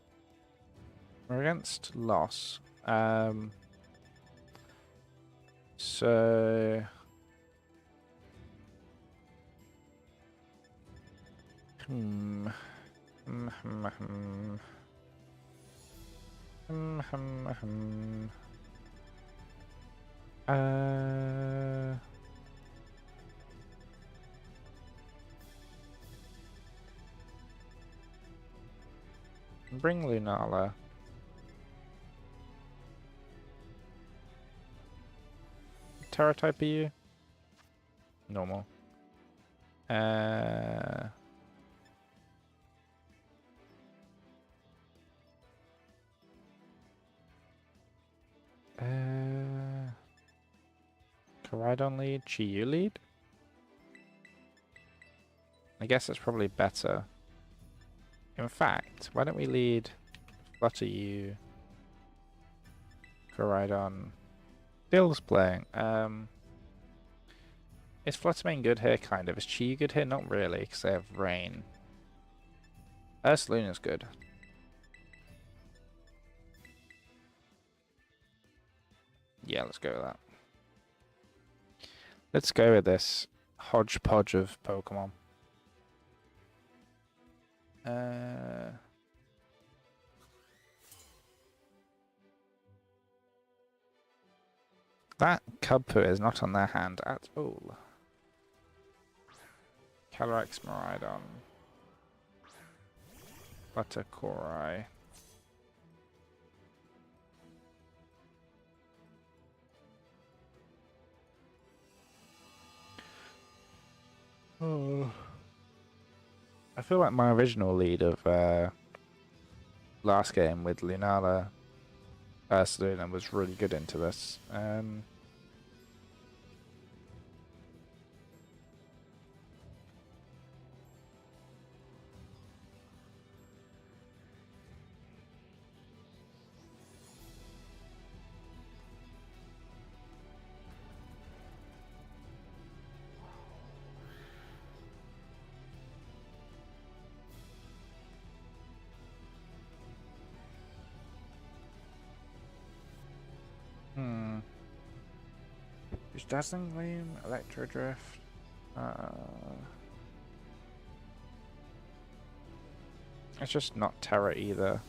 against loss. So bring Lunala. Terra type are you? Normal. Koraidon lead, Chiyu lead? I guess that's probably better. In fact, why don't we lead Flutter you, Koraidon. Dill's playing. Is Fluttermane good here? Kind of. Is Chiyu good here? Not really, because they have Rain. Ursaluna's good. Yeah, let's go with that. Let's go with this hodgepodge of Pokemon. That Cubpoo is not on their hand at all. Calyrex, Miraidon, Buttercorai. Oh. I feel like my original lead of last game with Lunala Ursaluna was really good into this. Is Dazzling Gleam, Electro Drift? It's just not Terra either.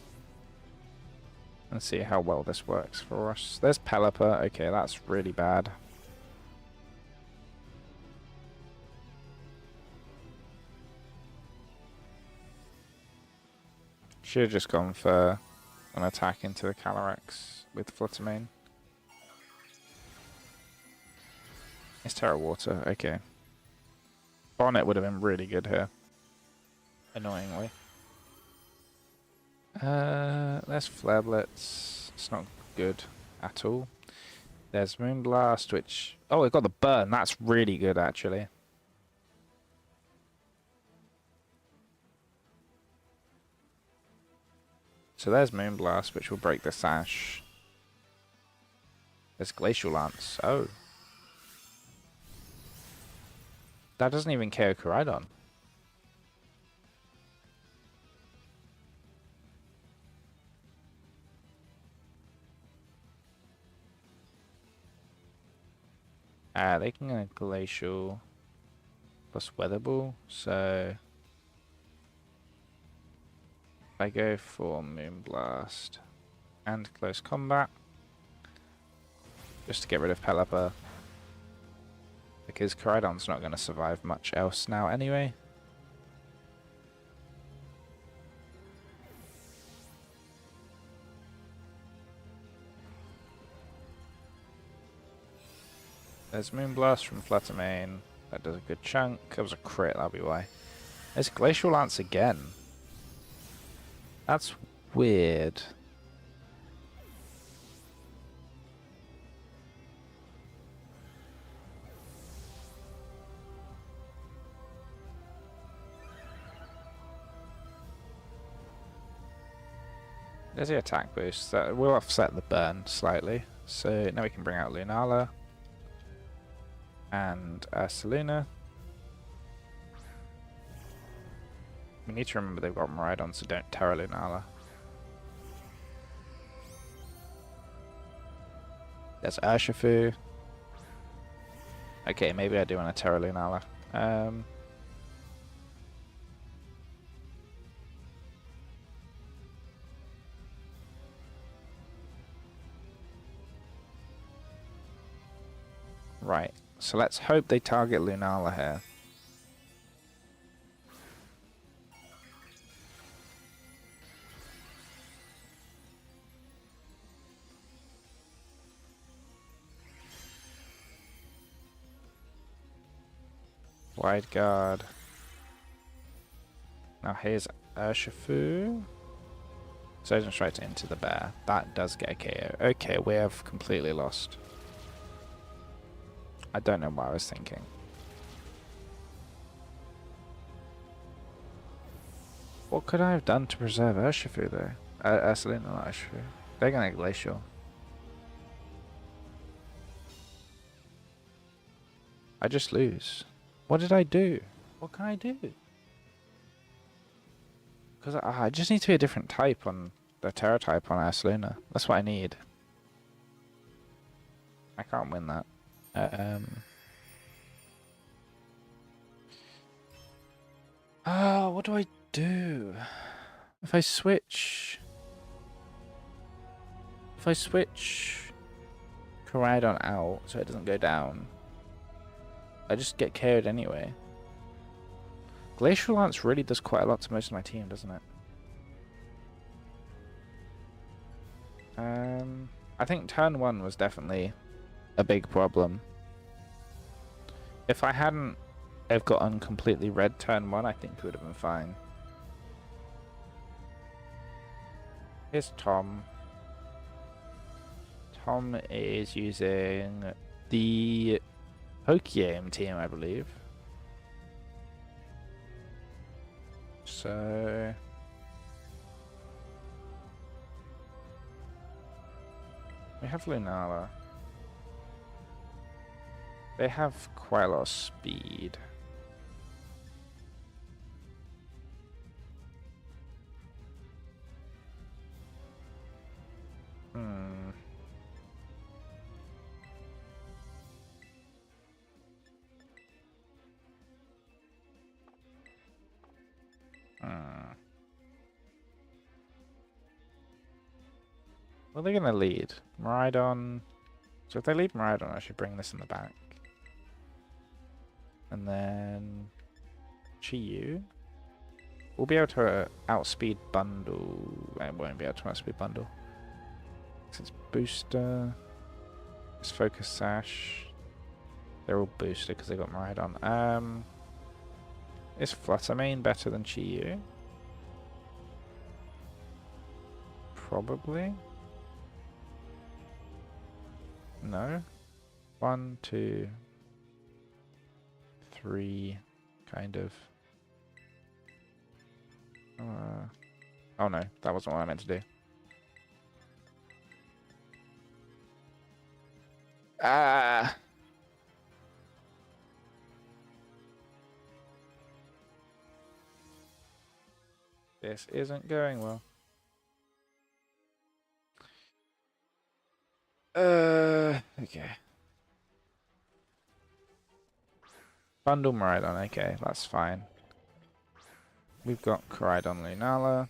Let's see how well this works for us. There's Pelipper. Okay, that's really bad. Should have just gone for an attack into the Calyrex with Fluttermane. It's Terra Water, okay. Bonnet would have been really good here. Annoyingly. There's Flare Blitz. It's not good at all. There's Moonblast, which... Oh, it got the burn. That's really good, actually. So there's Moonblast, which will break the Sash. There's Glacial Lance. Oh. That doesn't even KO Koraidon. They can go Glacial plus Weather Ball, so I go for Moonblast and Close Combat just to get rid of Pelipper, because Koraidon's not going to survive much else now anyway. There's Moonblast from Fluttermane. That does a good chunk. That was a crit, that'll be why. There's Glacial Lance again. That's weird. There's the attack boost. That will offset the burn slightly. So now we can bring out Lunala and Ursaluna. We need to remember they've got Miraidon, so don't Terra Lunala. There's Urshifu. Okay, maybe I do want to Terra Lunala. Right, so let's hope they target Lunala here. Wide guard. Now here's Urshifu. Surgeon Strike into the bear. That does get a KO. Okay, we have completely lost. I don't know what I was thinking. What could I have done to preserve Urshifu though? Ursaluna, not Urshifu. They're gonna Glacial. I just lose. What did I do? What can I do? Because I just need to be a different type on the Terra type on Ursaluna. That's what I need. I can't win that. What do I do? If I switch Koraidon out so it doesn't go down, I just get KO'd anyway. Glacial Lance really does quite a lot to most of my team, doesn't it? I think turn 1 was definitely a big problem. If I hadn't gotten completely red turn 1, I think it would have been fine. Here's Tom. Tom is using the Pokémon team, I believe. So we have Lunala. They have quite a lot of speed. Well, they're gonna lead Miraidon. So if they lead Miraidon, I should bring this in the back. And then Chiyu. We'll be able to outspeed Bundle. I won't be able to outspeed Bundle. Since booster. Let's focus Sash. They're all boosted because they got Miraidon. Is Fluttermane better than Chi-Yu? Probably. No. 1, 2, 3, kind of. Oh no, that wasn't what I meant to do. Ah! This isn't going well. Okay. Bundle Miraidon, okay, that's fine. We've got Koraidon Lunala.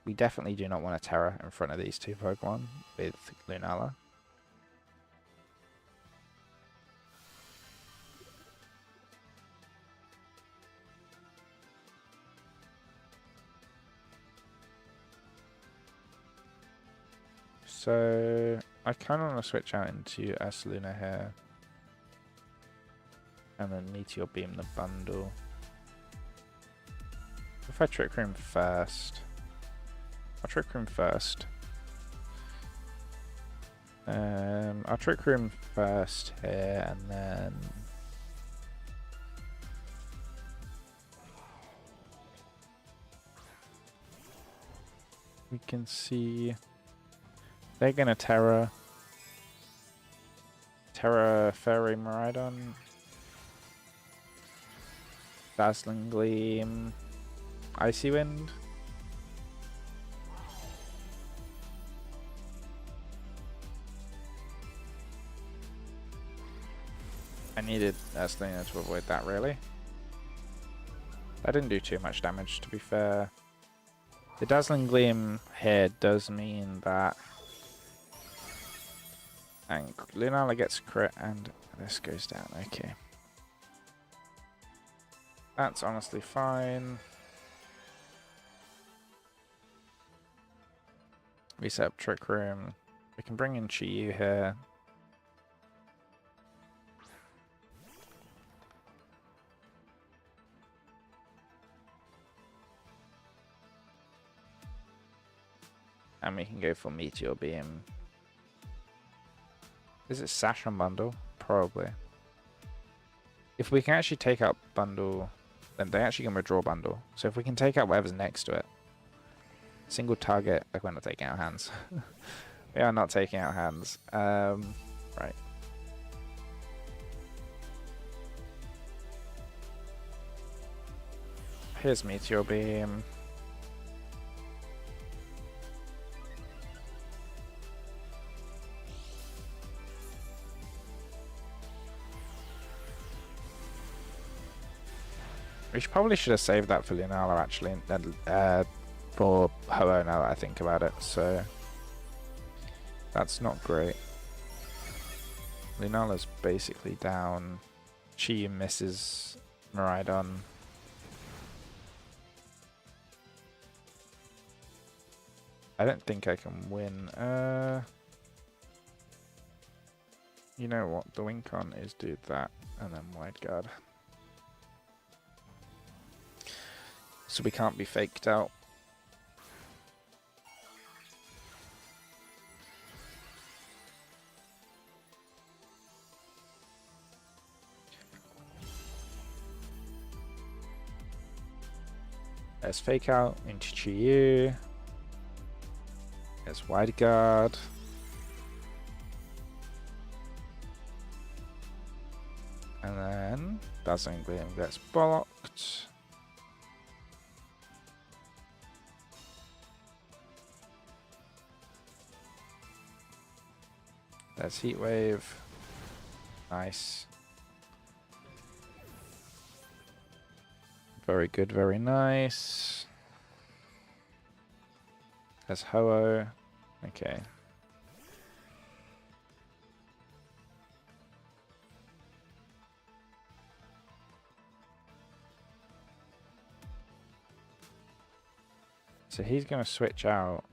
We definitely do not want a Terra in front of these two Pokemon with Lunala. So I kind of want to switch out into S-Luna here. And then Meteor Beam the bundle. If I Trick Room first. I'll Trick Room first. I'll Trick Room first here and then... we can see... they're gonna Terra Fairy Miraidon. Dazzling Gleam. Icy Wind. I needed Estelina to avoid that, really. That didn't do too much damage, to be fair. The Dazzling Gleam here does mean that... and Lunala gets crit and this goes down, okay. That's honestly fine. We set up Trick Room. We can bring in Chi-Yu here. And we can go for Meteor Beam. Is it Sash on bundle? Probably. If we can actually take out bundle, then they actually can withdraw bundle. So if we can take out whatever's next to it. Single target, like we're not taking out hands. We are not taking out hands. Right. Here's Meteor Beam. We probably should have saved that for Lunala actually, for Ho-Oh now that I think about it, so that's not great. Lunala's basically down. Chi misses Miraidon. I don't think I can win. You know what? The win con is do that and then wide guard. So we can't be faked out. There's fake out into Chi-Yu. There's wide guard. And then Dazzling Gleam gets blocked. There's Heat Wave. Nice. Very good, very nice. There's Ho-Oh. Okay. So he's going to switch out.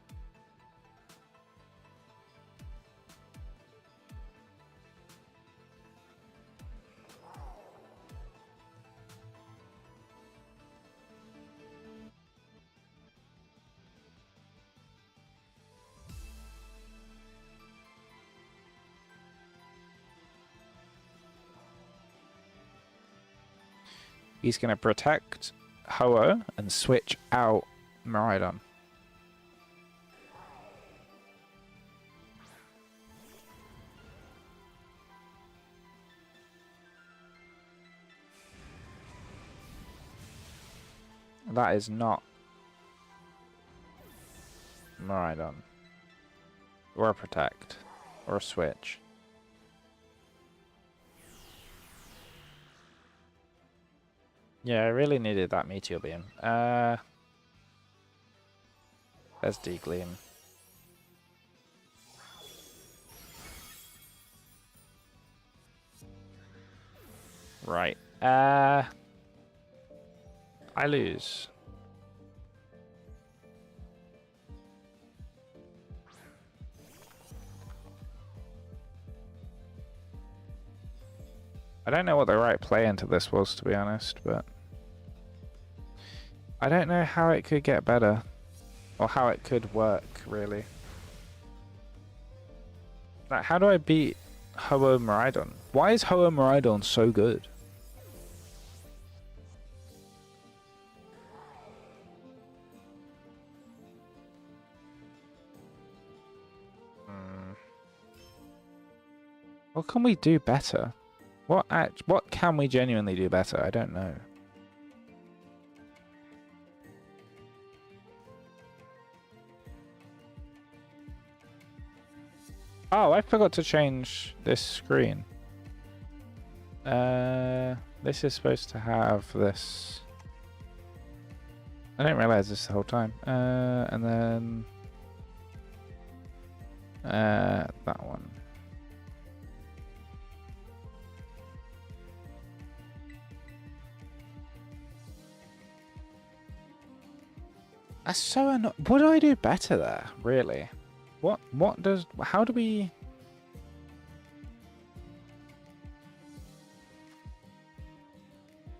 He's going to protect Ho-Oh and switch out Miraidon. That is not Miraidon. Or a protect. Or a switch. Yeah, I really needed that Meteor Beam. There's D-Gleam. Right. I lose. I don't know what the right play into this was, to be honest, but I don't know how it could get better, or how it could work, really. Like, how do I beat Ho-Oh Miraidon? Why is Ho-Oh Miraidon so good? What can we do better? What can we genuinely do better? I don't know. Oh, I forgot to change this screen. This is supposed to have this. I didn't realize this the whole time. And then that one. That's so annoying. What do I do better there, really? How do we...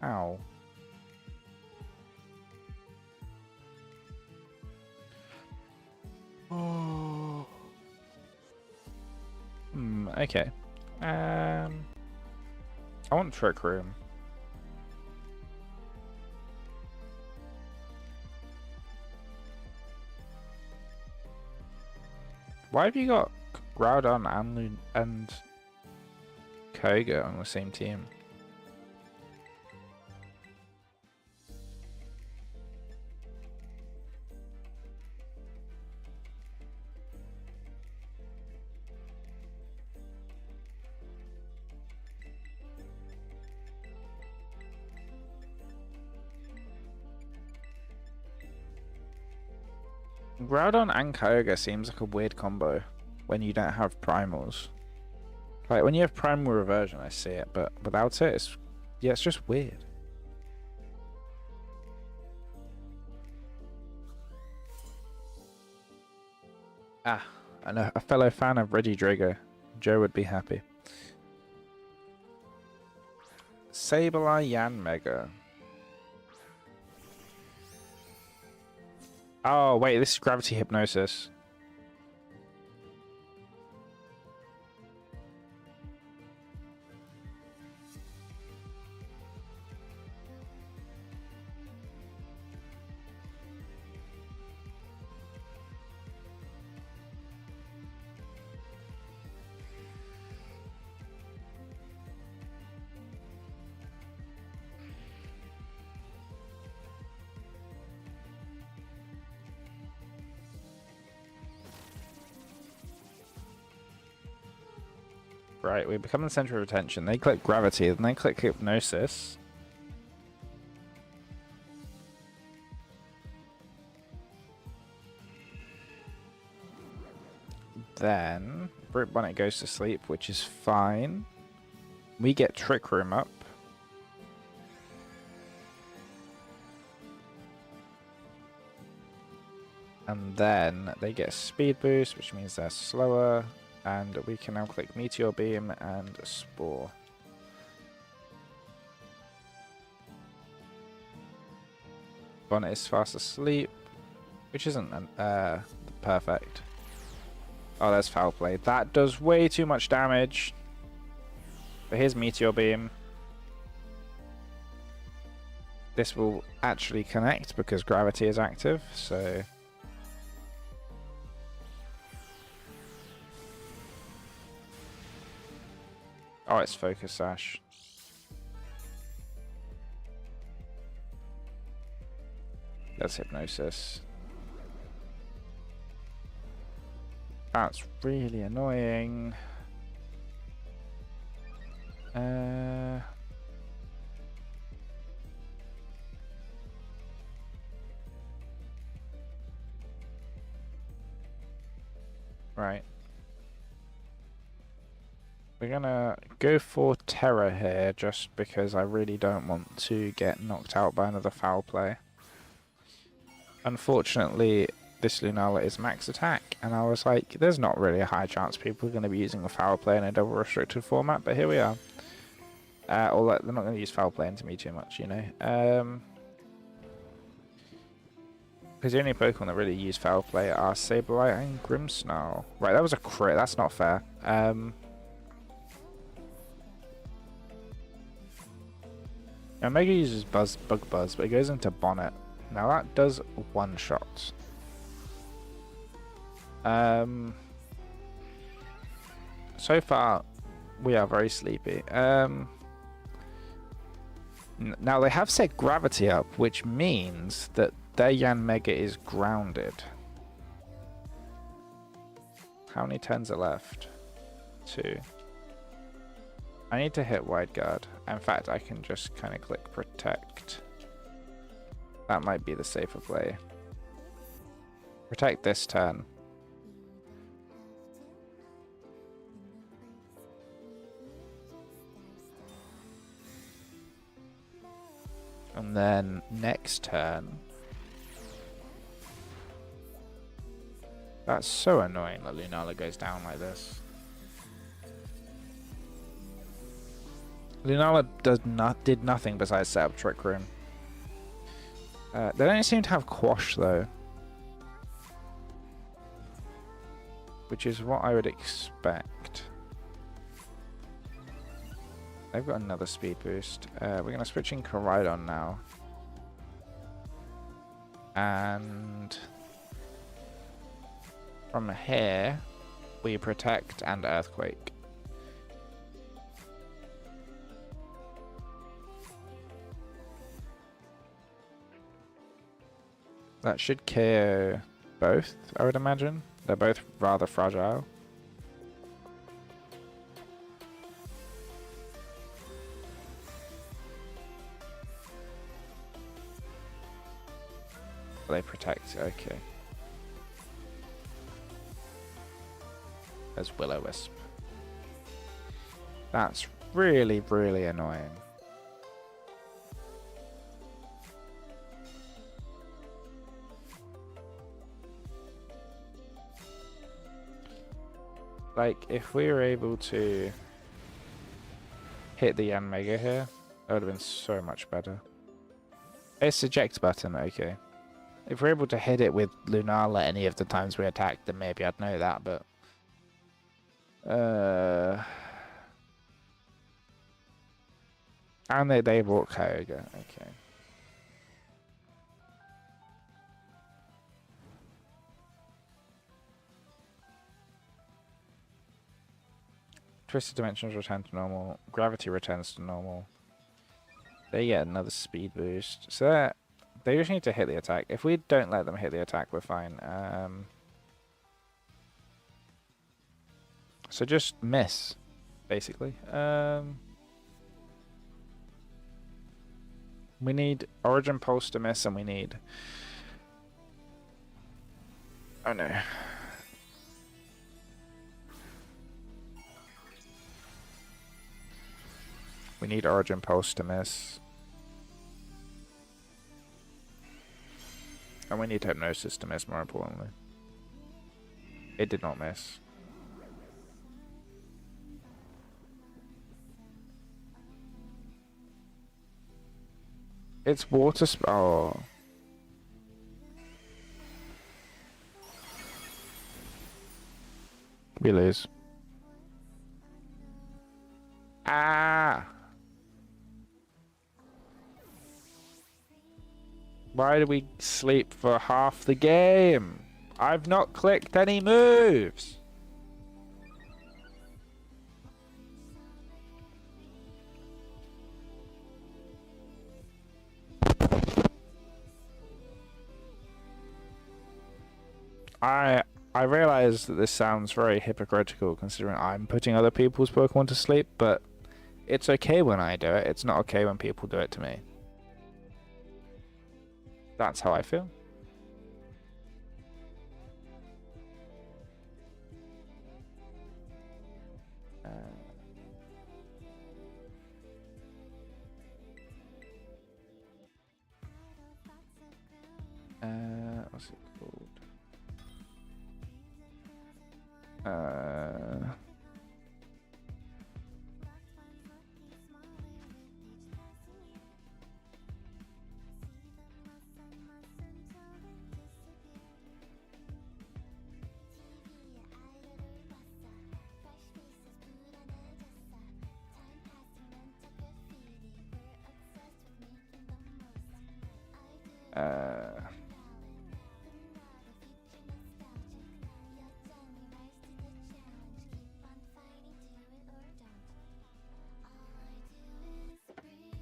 Ow. Oh. Okay. I want Trick Room. Why have you got Groudon and Koga on the same team? Groudon and Kyogre seems like a weird combo when you don't have primals. Like, when you have primal reversion, I see it, but without it, it's just weird. Ah, and a fellow fan of Regidrago. Joe would be happy. Sableye Yanmega. Oh, wait, this is Gravity Hypnosis. Right, we become the center of attention. They click Gravity, then they click Hypnosis. Then, Brute Bonnet goes to sleep, which is fine. We get Trick Room up. And then they get Speed Boost, which means they're slower. And we can now click Meteor Beam and Spore. Bonnet is fast asleep, which isn't perfect. Oh, there's Foul Play. That does way too much damage. But here's Meteor Beam. this will actually connect because gravity is active, so... Oh, it's Focus Sash. That's Hypnosis. That's really annoying. Right. We're gonna go for Terror here, just because I really don't want to get knocked out by another foul play. Unfortunately, this Lunala is max attack, and I was like, there's not really a high chance people are going to be using a foul play in a double restricted format, but here we are. Or they're not going to use foul play into me too much, you know. Because the only Pokemon that really use foul play are Sableye and Grimmsnarl. Right, that was a crit, that's not fair. Omega uses Bug Buzz, but it goes into Bonnet. Now that does one shot. So far, we are very sleepy. Now they have set gravity up, which means that their Yanmega is grounded. How many turns are left? 2. I need to hit Wide Guard. In fact, I can just kind of click Protect. That might be the safer play. Protect this turn. And then next turn. That's so annoying that Lunala goes down like this. Lunala did nothing besides set up Trick Room. They don't seem to have Quash though, which is what I would expect. They've got another speed boost. We're going to switch in Koraidon now. And from here, we Protect and Earthquake. That should KO both, I would imagine. They're both rather fragile. They protect, okay. There's Will-O-Wisp. That's really, really annoying. Like, if we were able to hit the Yanmega here, that would have been so much better. It's eject button, okay. If we're able to hit it with Lunala any of the times we attack, then maybe I'd know that, but... And they brought Kyogre, okay. Twisted Dimensions return to normal. Gravity returns to normal. They get another speed boost. So they just need to hit the attack. If we don't let them hit the attack, we're fine. So just miss, basically. We need Origin Pulse to miss, and we need... Oh no. We need Origin Pulse to miss. And we need Hypnosis to miss, more importantly. It did not miss. It's water oh. We lose. Ah! Why do we sleep for half the game? I've not clicked any moves. I realize that this sounds very hypocritical considering I'm putting other people's Pokemon to sleep, but it's okay when I do it. It's not okay when people do it to me. That's how I feel. What's it called?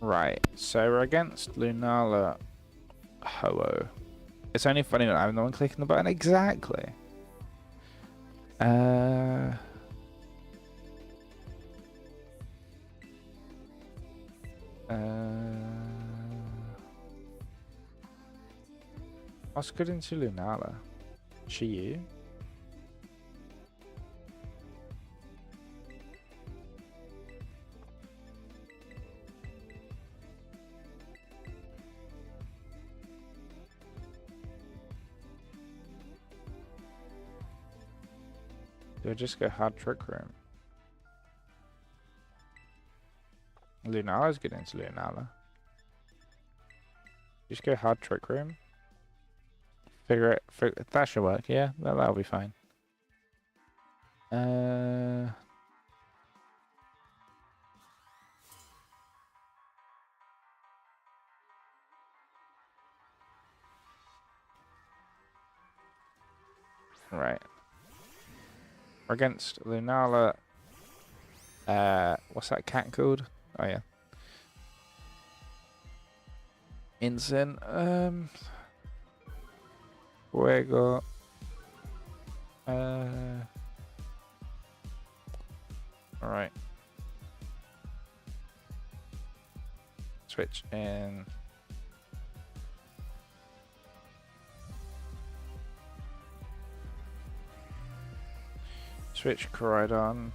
Right, so we're against Lunala Ho-Oh. It's only funny when I'm the one clicking the button. Exactly. What's good into Lunala? She you? Do I just go hard trick room? Lunala's good into Lunala. Just go hard trick room. Figure it. That should work. Yeah, that'll be fine. Right. We're against Lunala. What's that cat called? Oh yeah. Insane. Fuego. Alright. Switch in. Switch Coridon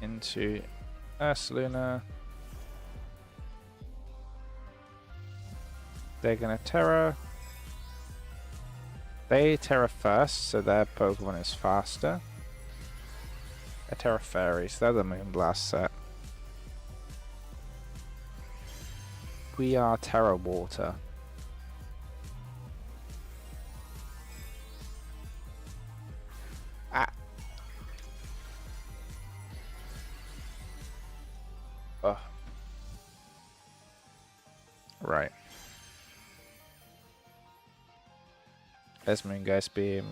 into Ursaluna. They're gonna Terra. They Terra first, so their Pokemon is faster. They're Terra Fairies, they're the Moonblast set. We are Terra Water. Ah. Oh. Right. There's Moongeist Beam.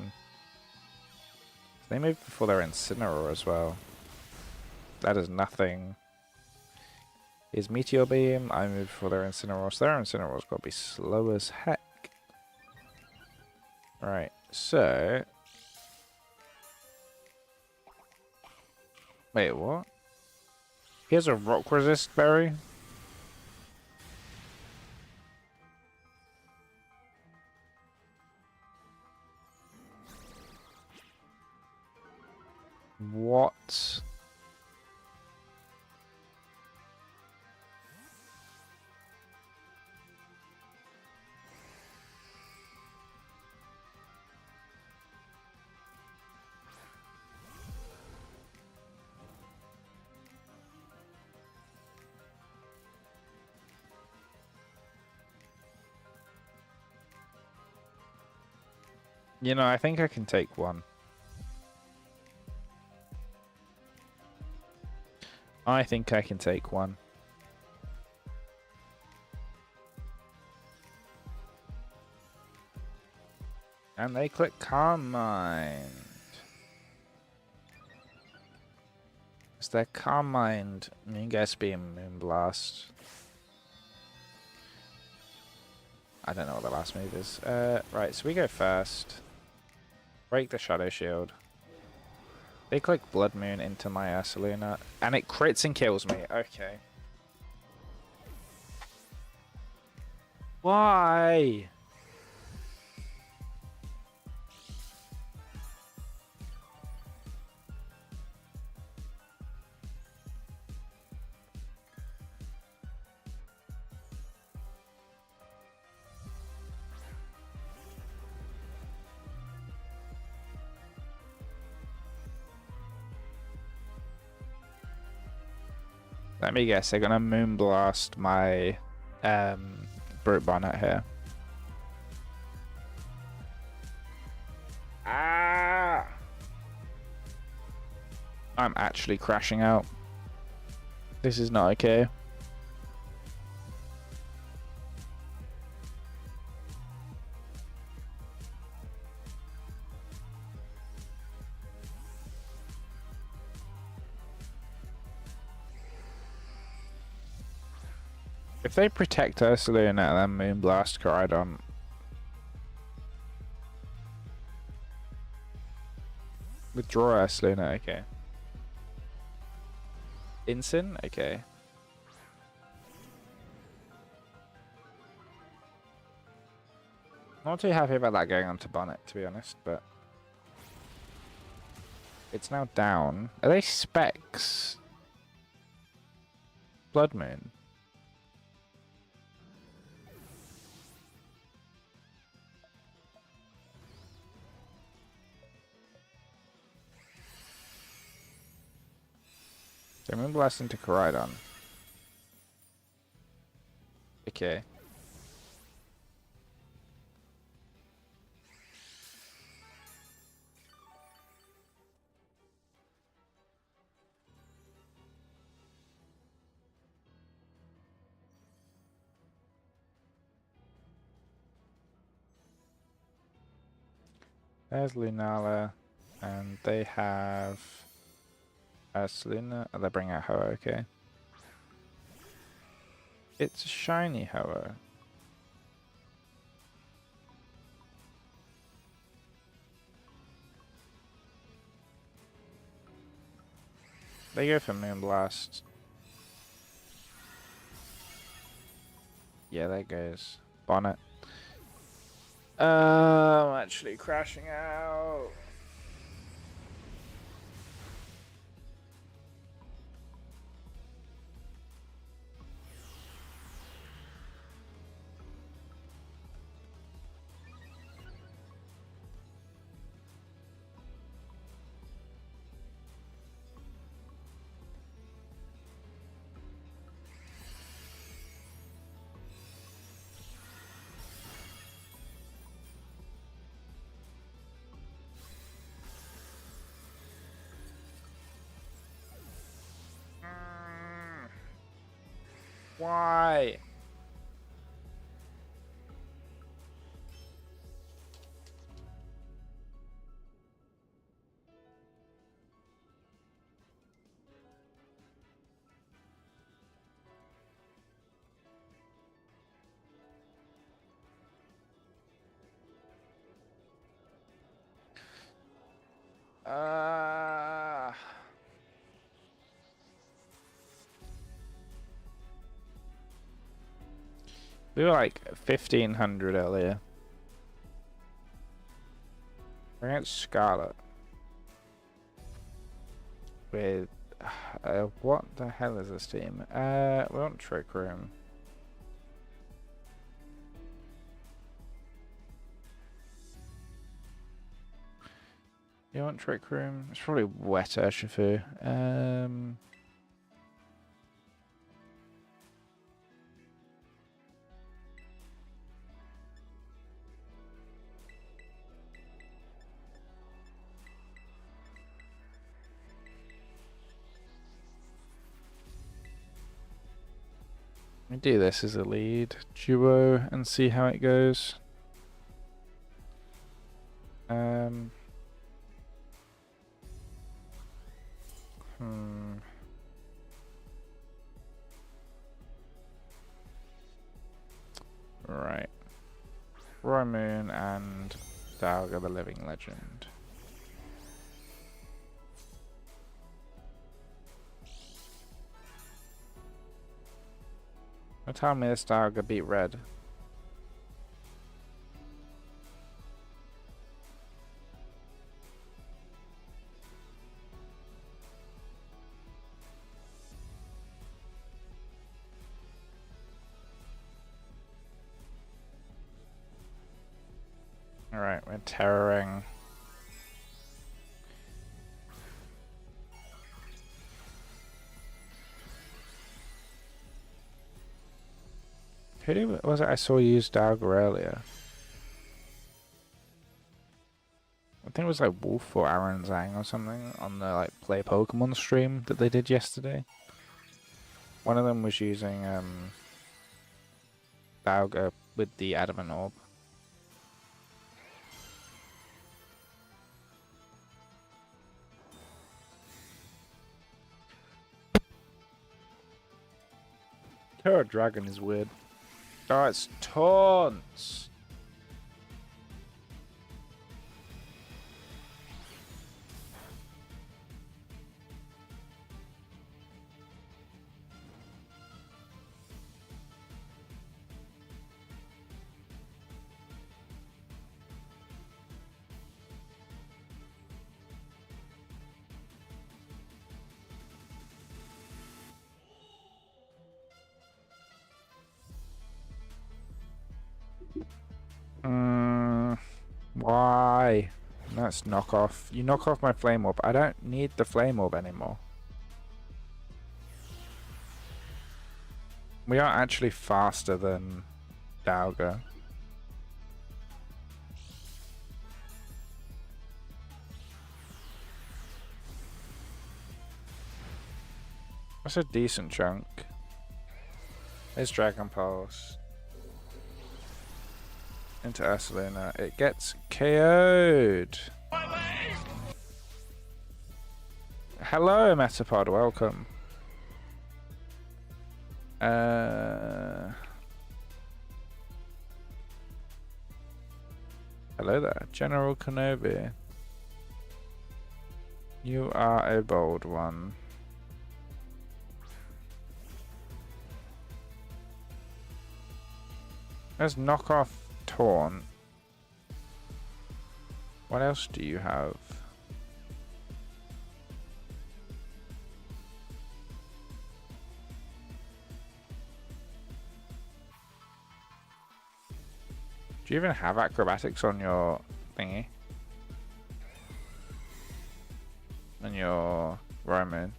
They move before they're Incineroar as well. That is nothing. Is Meteor Beam. I move before they're Incineroar. So their Incineroar's got to be slow as heck. Right, so... Wait, what? He has a Rock Resist Berry? What? You know, I think I can take one. I think I can take one. And they click Calm Mind. Is there Calm Mind? Moongas Beam, Moonblast. I don't know what the last move is. Right, so we go first. Break the Shadow Shield. They click Blood Moon into my Ursaluna. And it crits and kills me. Okay. Why? Let me guess, they're gonna Moonblast my Brute Bonnet here. Ah! I'm actually crashing out. This is not okay. If they protect Ursaluna and then Moonblast Coridon. Withdraw Ursaluna, okay. Incin? Okay. Not too happy about that going on to Bonnet, to be honest, but it's now down. Are they specs? Blood Moon. So Moonblast into Coridon. Okay. There's Lunala, and they have Ursaluna. Oh, they bring out Ho-Oh, okay. It's a shiny Ho-Oh. They go for Moonblast. Yeah, there goes Bonnet. I'm actually crashing out. Why? We were like 1500 earlier. We're against Scarlet. With what the hell is this team? We want Trick Room. You want Trick Room? It's probably Wet Urshifu. Let me do this as a lead duo and see how it goes. Um. Right. Roy Moon and Dalga the Living Legend. Don't tell me this Dalga beat Red. Alright, we're terroring. Who was it I saw use Dalga earlier? I think it was like Wolf or Aaron Zhang or something on the like Play Pokemon stream that they did yesterday. One of them was using Dalga with the Adamant Orb. Terra Dragon is weird. Oh, it's taunts. Why? That's knockoff. You knock off my flame orb. I don't need the flame orb anymore. We are actually faster than Dalga. That's a decent chunk. There's Dragon Pulse. Into Ursaluna. It gets KO'd. Hello, Metapod. Welcome. Hello there, General Kenobi. You are a bold one. Let's knock off Taunt. What else do you have? Do you even have acrobatics on your thingy? On your Roman?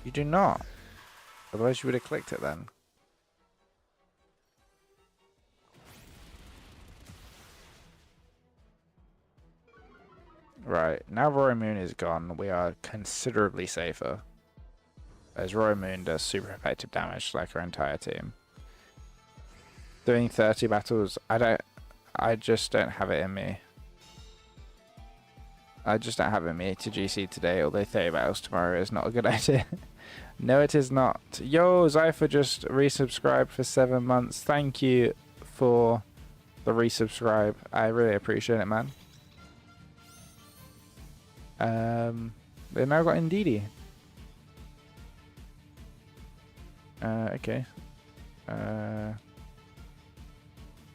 You do not. Otherwise you would have clicked it then. Right, now Roy Moon is gone, we are considerably safer. As Roy Moon does super effective damage like our entire team. Doing 30 battles, I just don't have it in me. I just don't have it in me to GC today, although 30 battles tomorrow is not a good idea. No, it is not. Yo, Zypher just resubscribed for 7 months. Thank you for the resubscribe. I really appreciate it, man. They now got Indeedee. Okay. I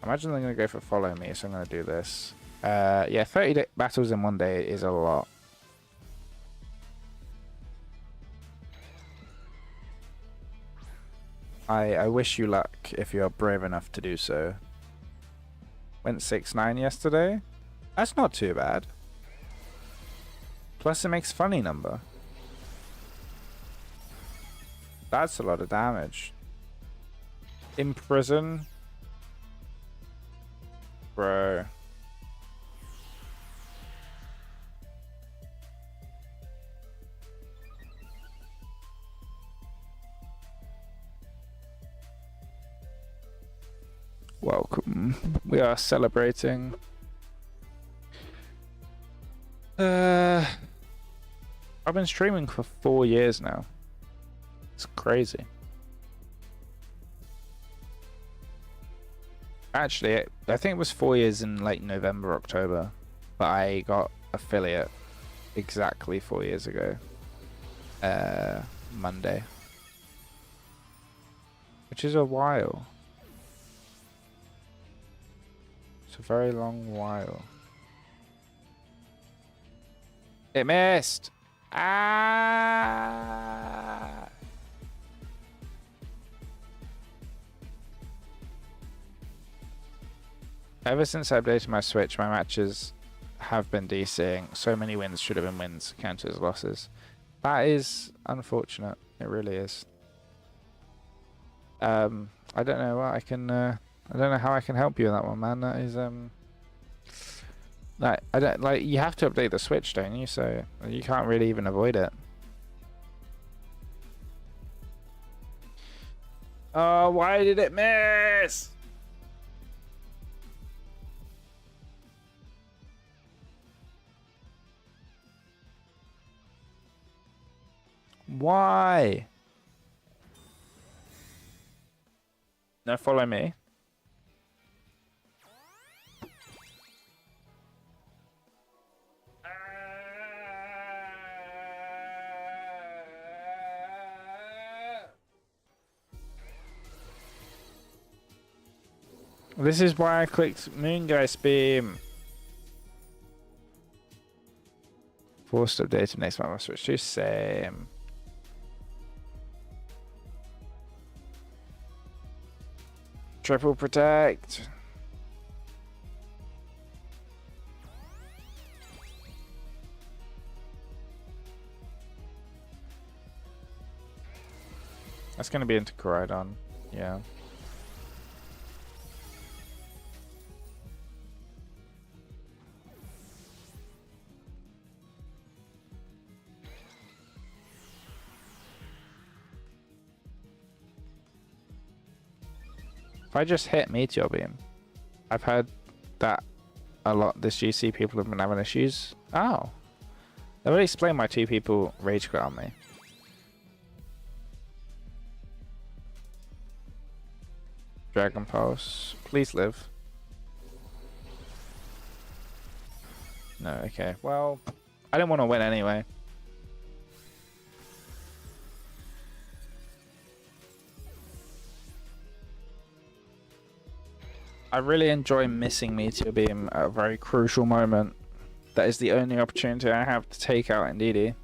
imagine they're going to go for follow me, so I'm going to do this. Yeah, 30 battles in one day is a lot. I wish you luck if you're brave enough to do so. Went 6-9 yesterday. That's not too bad. Plus it makes funny number. That's a lot of damage. Imprison. Bro. Welcome. We are celebrating. I've been streaming for 4 years now. It's crazy. Actually, I think it was 4 years in like November, October, but I got affiliate exactly 4 years ago. Monday. Which is a while. It's a very long while. It missed! Ah! Ever since I updated my Switch, my matches have been DCing. So many wins should have been wins, counted as losses. That is unfortunate. It really is. I don't know what I can. I don't know how I can help you with that one, man. That is like I don't like. You have to update the Switch, don't you? So you can't really even avoid it. Oh, why did it miss? Why? No, follow me. This is why I clicked Moongeist Beam. Forced update next month. I'll switch to same. Triple protect. That's going to be into Koraidon. Yeah. If I just hit Meteor Beam, I've heard that a lot this GC people have been having issues. Oh. That would explain why 2 people rage quit on me. Dragon Pulse. Please live. No, okay. Well, I don't want to win anyway. I really enjoy missing Meteor Beam at a very crucial moment. That is the only opportunity I have to take out Indeedee.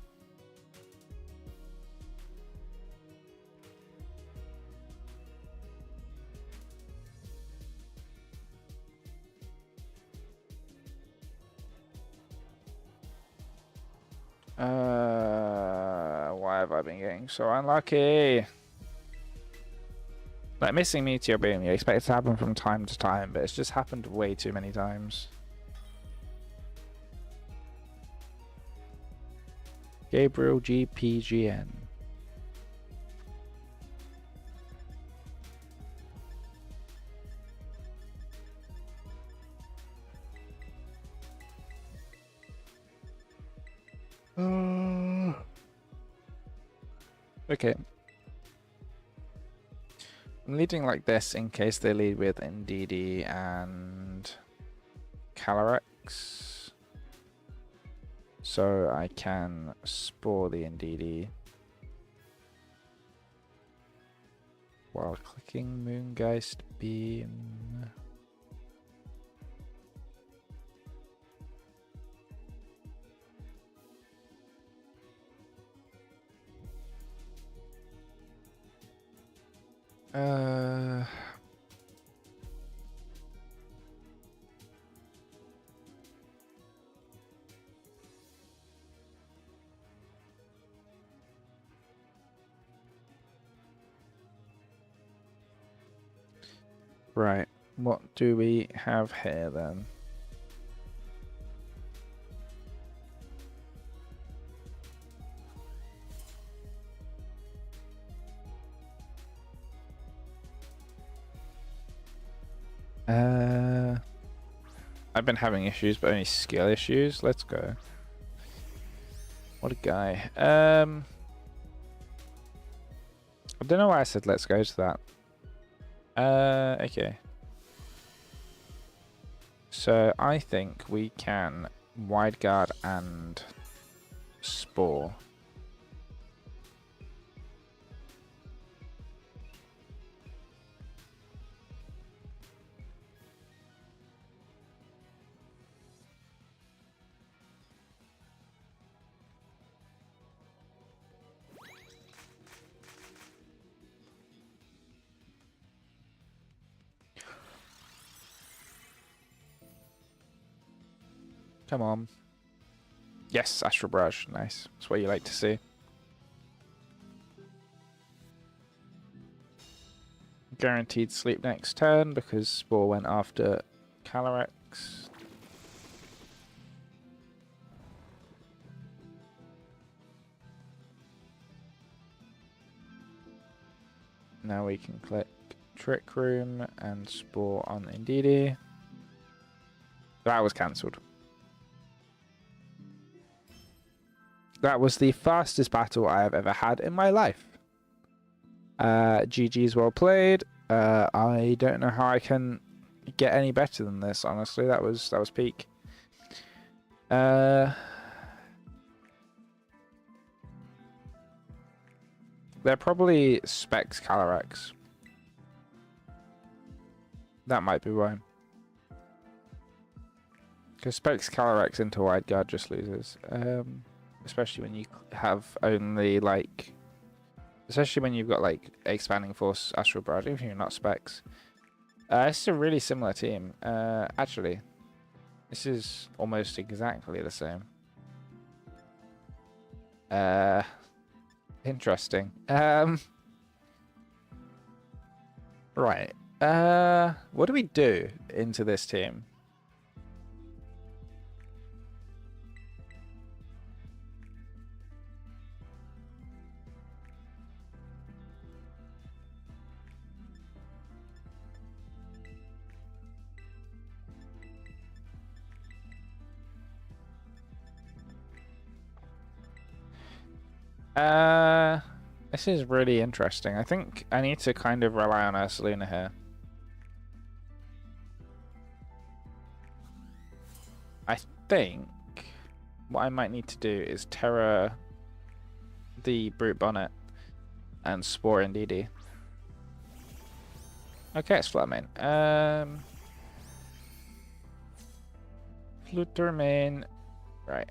Why have I been getting so unlucky? Like missing Meteor Beam, you expect it to happen from time to time, but it's just happened way too many times. Gabriel GPGN. Okay. I'm leading like this in case they lead with Indeedee and Calyrex. So I can spore the Indeedee while clicking Moongeist Beam. Right, what do we have here then? I've been having issues, but only skill issues. Let's go. What a guy. I don't know why I said let's go to that. Okay. So I think we can wide guard and spore. Come on. Yes, Astral Barrage. Nice. That's what you like to see. Guaranteed sleep next turn because Spore went after Calyrex. Now we can click Trick Room and Spore on Indeedee. That was cancelled. That was the fastest battle I have ever had in my life. GG's well played. I don't know how I can get any better than this, honestly. That was peak. They're probably Specs Calyrex. That might be why. Because Specs Calyrex into wide guard just loses. Especially when you have only like, especially when you've got like Expanding Force, Astral Barrage, even if you're not Specs. This is a really similar team. Actually, this is almost exactly the same. Interesting. Right. What do we do into this team? This is really interesting. I think I need to kind of rely on Ursaluna here. I think what I might need to do is Terra the Brute Bonnet and Spore Indeedee. Okay, it's Flatmane. Flutermane. Right.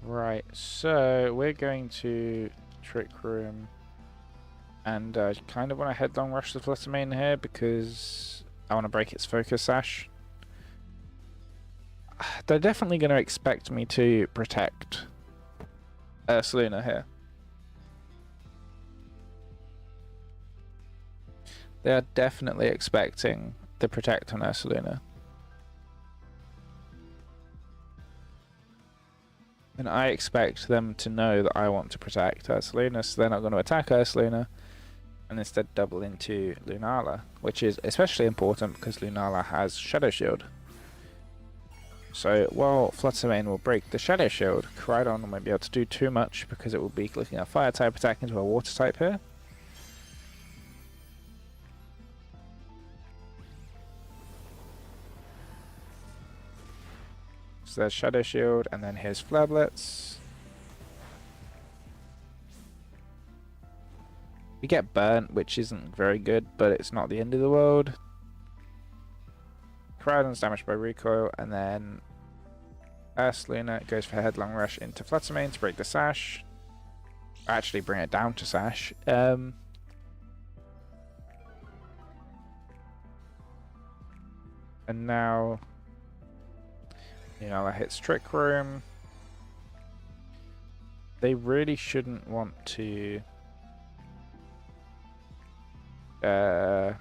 Right, so we're going to Trick Room, and I kind of want to headlong rush the Flutermane here because I want to break its focus sash. They're definitely going to expect me to protect Ursaluna here. They are definitely expecting the protect on Ursaluna. And I expect them to know that I want to protect Ursaluna, so they're not going to attack Ursaluna and instead double into Lunala, which is especially important because Lunala has Shadow Shield. So while Flutermane will break the Shadow Shield, Koraidon won't be able to do too much because it will be clicking a Fire type attack into a Water type here. So there's Shadow Shield, and then here's Flare Blitz. We get burnt, which isn't very good, but it's not the end of the world. Koraidon's damaged by recoil, and then Ursaluna goes for Headlong Rush into Flutermane to break the sash. Actually bring it down to sash. And now Lunala hits Trick Room. They really shouldn't want to both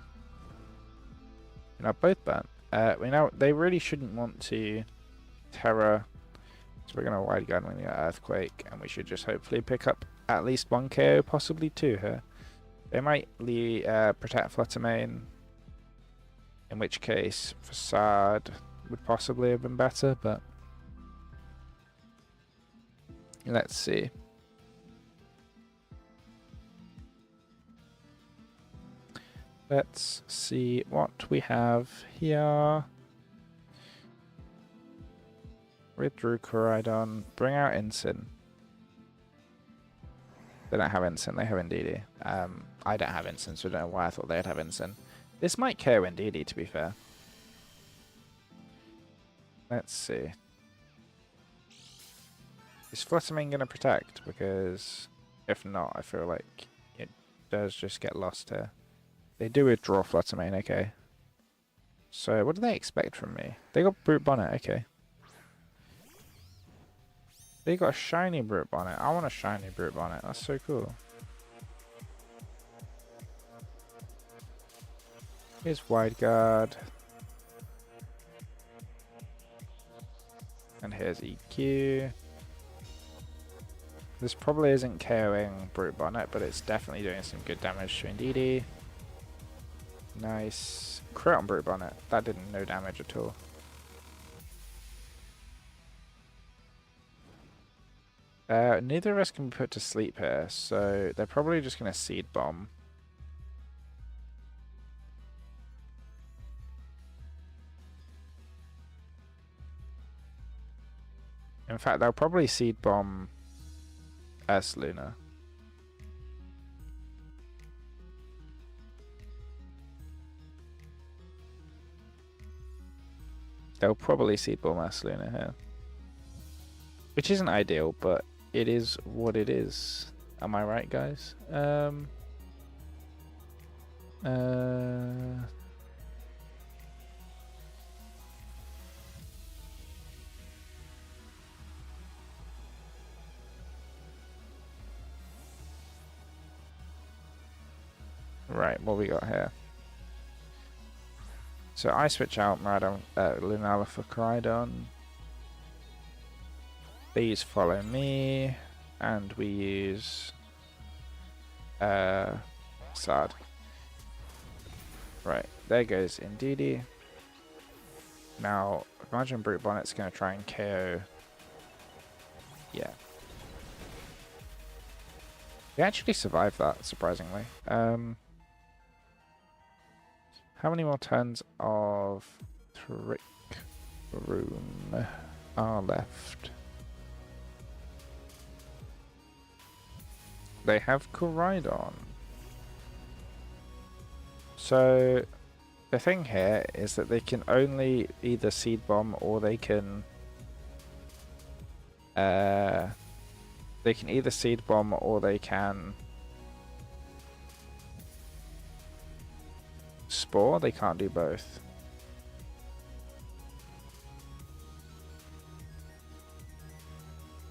burnt. They really shouldn't want to Terra, so we're going to wide guard when we get Earthquake, and we should just hopefully pick up at least one KO, possibly two here. They might protect Fluttermane, in which case Facade would possibly have been better, but let's see. Let's see what we have here. Withdrew Koraidon. Bring out Ensign. They don't have Ensign, they have Indeedee. I don't have Ensign, so I don't know why I thought they'd have Ensign. This might KO Indeedee, to be fair. Let's see. Is Fluttermane going to protect? Because if not, I feel like it does just get lost here. They do withdraw Fluttermane, okay. So what do they expect from me? They got Brute Bonnet, okay. They got a shiny Brute Bonnet. I want a shiny Brute Bonnet. That's so cool. Here's Wide Guard. And here's EQ. This probably isn't KOing Brute Bonnet, but it's definitely doing some good damage to Indeedee. Nice. Crit on Brute Bonnet. That did no damage at all. Neither of us can be put to sleep here, so they're probably just going to Seed Bomb. In fact, they'll probably Seed Bomb Luna. They'll probably Seed Bomb Luna here. Which isn't ideal, but it is what it is. Am I right, guys? Right, what we got here? So I switch out Lunala for Koraidon. They use Follow Me, and we use Sad. Right, there goes Indeedee. Now, imagine Brute Bonnet's going to try and KO. Yeah. They actually survived that, surprisingly. How many more turns of Trick Room are left? They have Koraidon. So the thing here is that they can only either Seed Bomb or they can either Seed Bomb or they can Spore. They can't do both.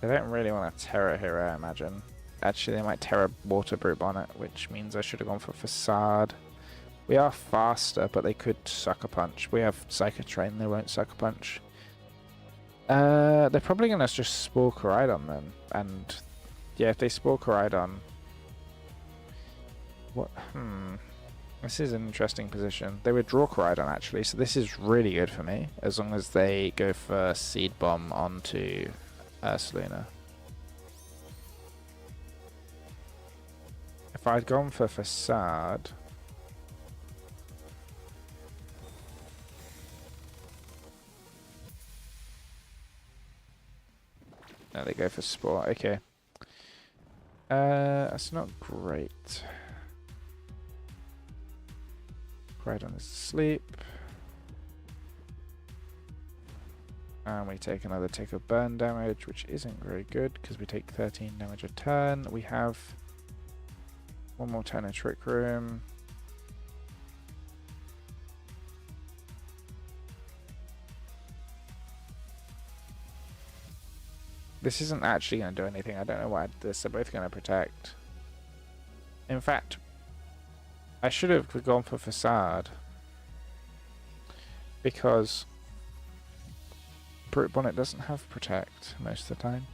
They don't really want to Terra here, I imagine. Actually, they might Terra Water Brute Bonnet, which means I should have gone for Facade. We are faster, but they could Sucker Punch. We have Psycho Train, they won't Sucker Punch. They're probably going to just Spore Koraidon then. And yeah, if they Spore Koraidon... What? This is an interesting position. They withdraw Koraidon actually, so this is really good for me, as long as they go for Seed Bomb onto Luna. If I'd gone for Facade... No, they go for Spore, okay. That's not great. Koraidon is asleep. And we take another tick of burn damage, which isn't very good because we take 13 damage a turn. We have one more turn in Trick Room. This isn't actually going to do anything. I don't know why I did this. They're both going to protect. In fact, I should have gone for Facade. Because Brute Bonnet doesn't have Protect most of the time.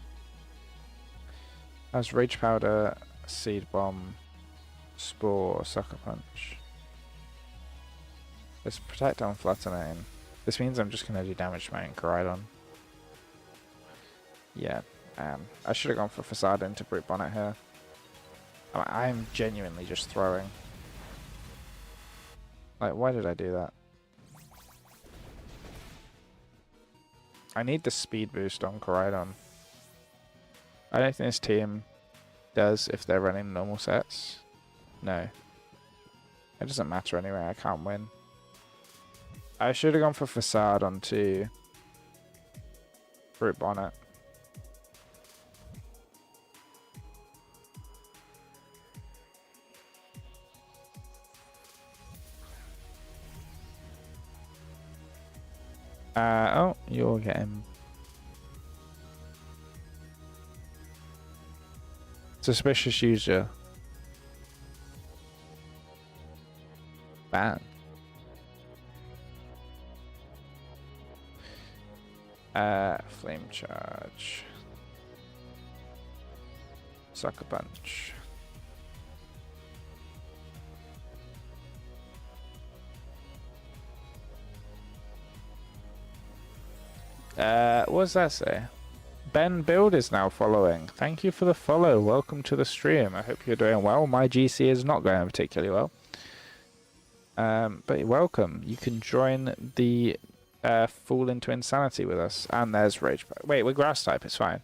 As Rage Powder, Seed Bomb, Spore, Sucker Punch. Let's Protect on Flutternane. This means I'm just going to do damage to my Koraidon. Yeah, I should have gone for Facade into Brute Bonnet here. I'm genuinely just throwing. Like, why did I do that? I need the speed boost on Koraidon. I don't think this team does if they're running normal sets. No. It doesn't matter anyway, I can't win. I should have gone for Facade onto Brute Bonnet. Oh, you're getting suspicious user. Ban. Flame Charge. Sucker Punch. What does that say? Ben Build is now following. Thank you for the follow. Welcome to the stream. I hope you're doing well. My GC is not going particularly well. But welcome. You can join the Fall into Insanity with us. And there's Rage. Wait, we're Grass type. It's fine.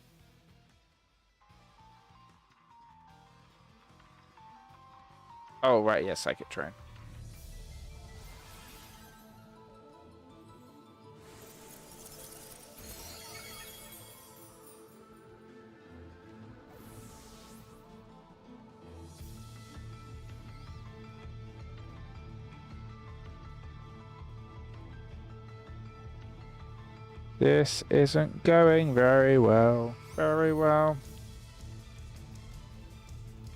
Oh, right. Yeah, Psychic Train. This isn't going very well. Very well.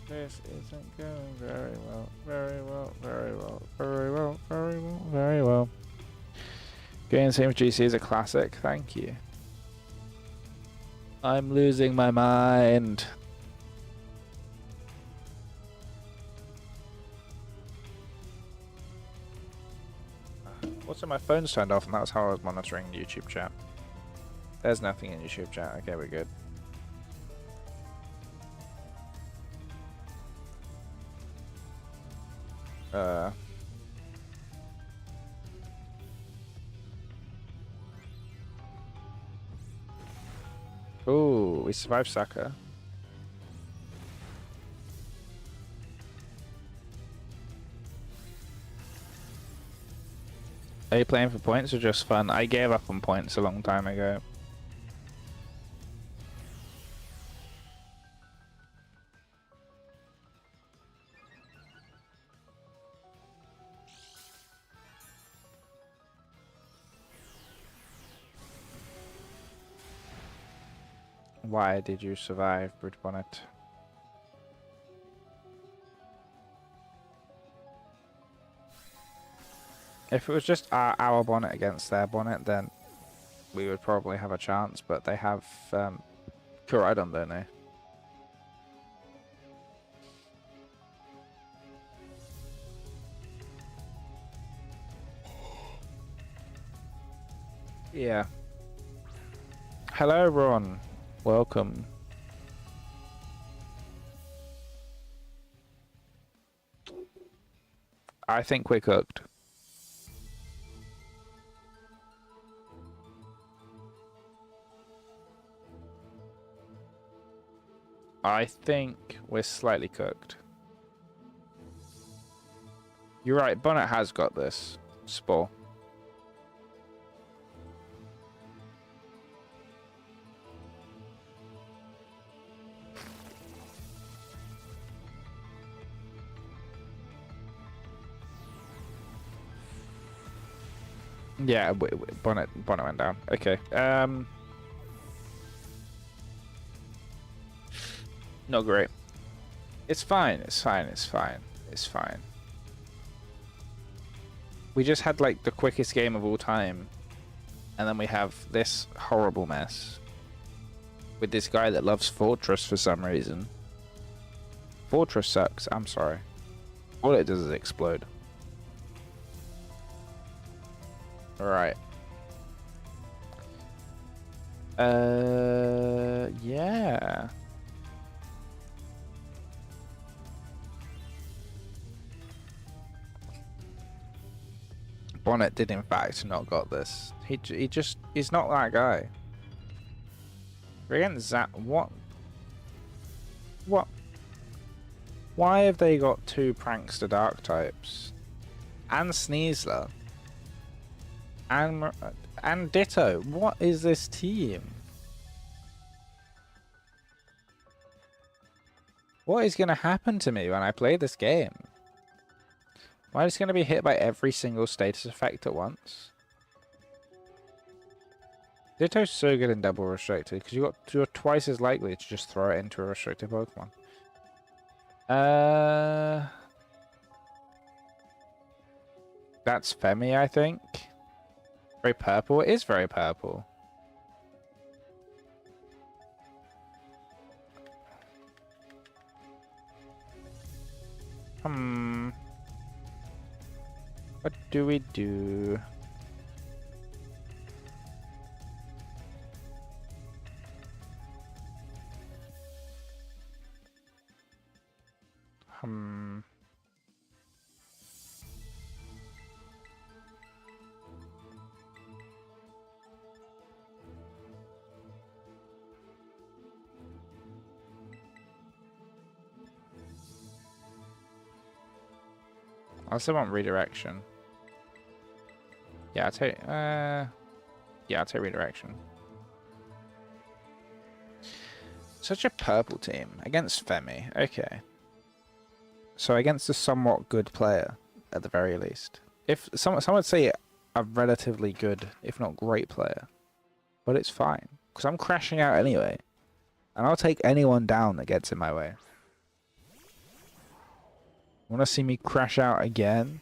This isn't going very well. Very well. Very well. Very well. Very well. Very well. Getting the same with GC is a classic. Thank you. I'm losing my mind. Also, my phone's turned off, and that's how I was monitoring YouTube chat. There's nothing in YouTube chat. Okay, we're good. Ooh, we survived Saka. Are you playing for points or just fun? I gave up on points a long time ago. Why did you survive, Brute Bonnet? If it was just our bonnet against their bonnet, then we would probably have a chance, but they have Koraidon, don't they? Yeah. Hello, Ron. Welcome. I think we're cooked. I think we're slightly cooked. You're right, Bonnet has got this. Spore. Yeah, Bonnet went down. Okay. Not great. It's fine. It's fine. It's fine. It's fine. We just had like the quickest game of all time, and then we have this horrible mess with this guy that loves Fortress for some reason. Fortress sucks. I'm sorry. All it does is explode. Alright. Yeah. Bonnet did in fact not got this. He's not that guy. Against Zap, what? Why have they got 2 Prankster Dark types? And Sneasler? And Ditto? What is this team? What is going to happen to me when I play this game? Am I just going to be hit by every single status effect at once? Ditto's so good in double restricted because you're twice as likely to just throw it into a restricted Pokemon. That's Femi, I think. Very purple. It is very purple. What do we do? I also want redirection. Yeah, I'll take redirection. Such a purple team against Femi. Okay. So against a somewhat good player, at the very least. If some would say a relatively good, if not great player, but it's fine because I'm crashing out anyway, and I'll take anyone down that gets in my way. Want to see me crash out again?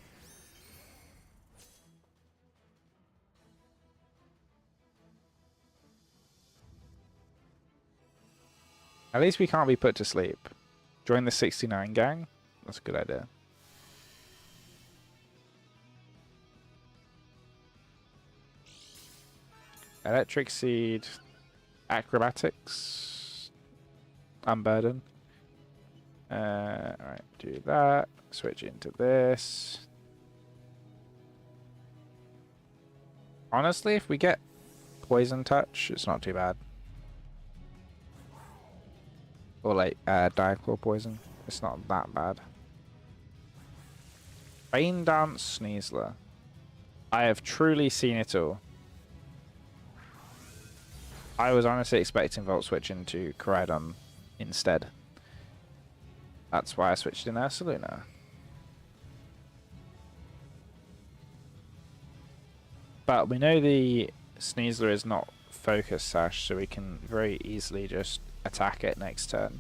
At least we can't be put to sleep. Join the 69 gang? That's a good idea. Electric Seed. Acrobatics. Unburden. Alright, do that. Switch into this. Honestly, if we get Poison Touch, it's not too bad. Or like Diaclaw Poison. It's not that bad. Rain Dance Sneasler. I have truly seen it all. I was honestly expecting Volt Switch into Koraidon instead. That's why I switched in Ursaluna. But we know the Sneasler is not Focus Sash, so we can very easily just attack it next turn.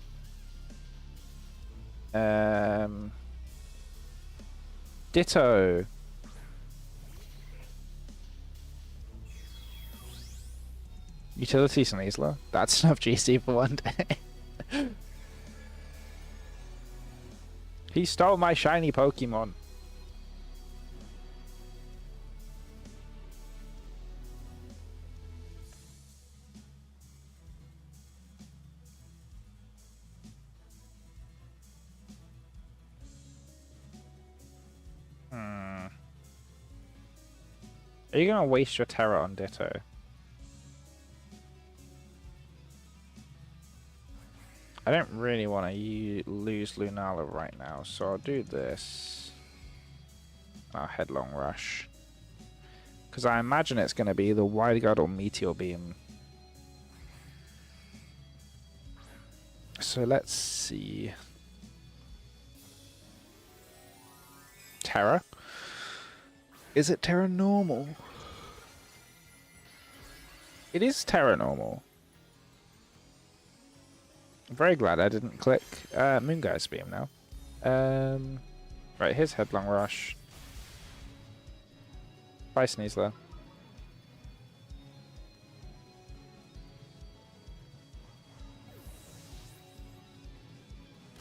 Ditto. Utility Sneasler. That's enough GC for one day. He stole my shiny Pokemon. Are you going to waste your Terra on Ditto? I don't really want to lose Lunala right now, so I'll do this. I'll Headlong Rush. Because I imagine it's going to be the Wide Guard or Meteor Beam. So let's see. Terra? Is it Terra Normal? It is Terra Normal. I'm very glad I didn't click Moongeist Beam now. Right, here's Headlong Rush. Bye, Sneasler.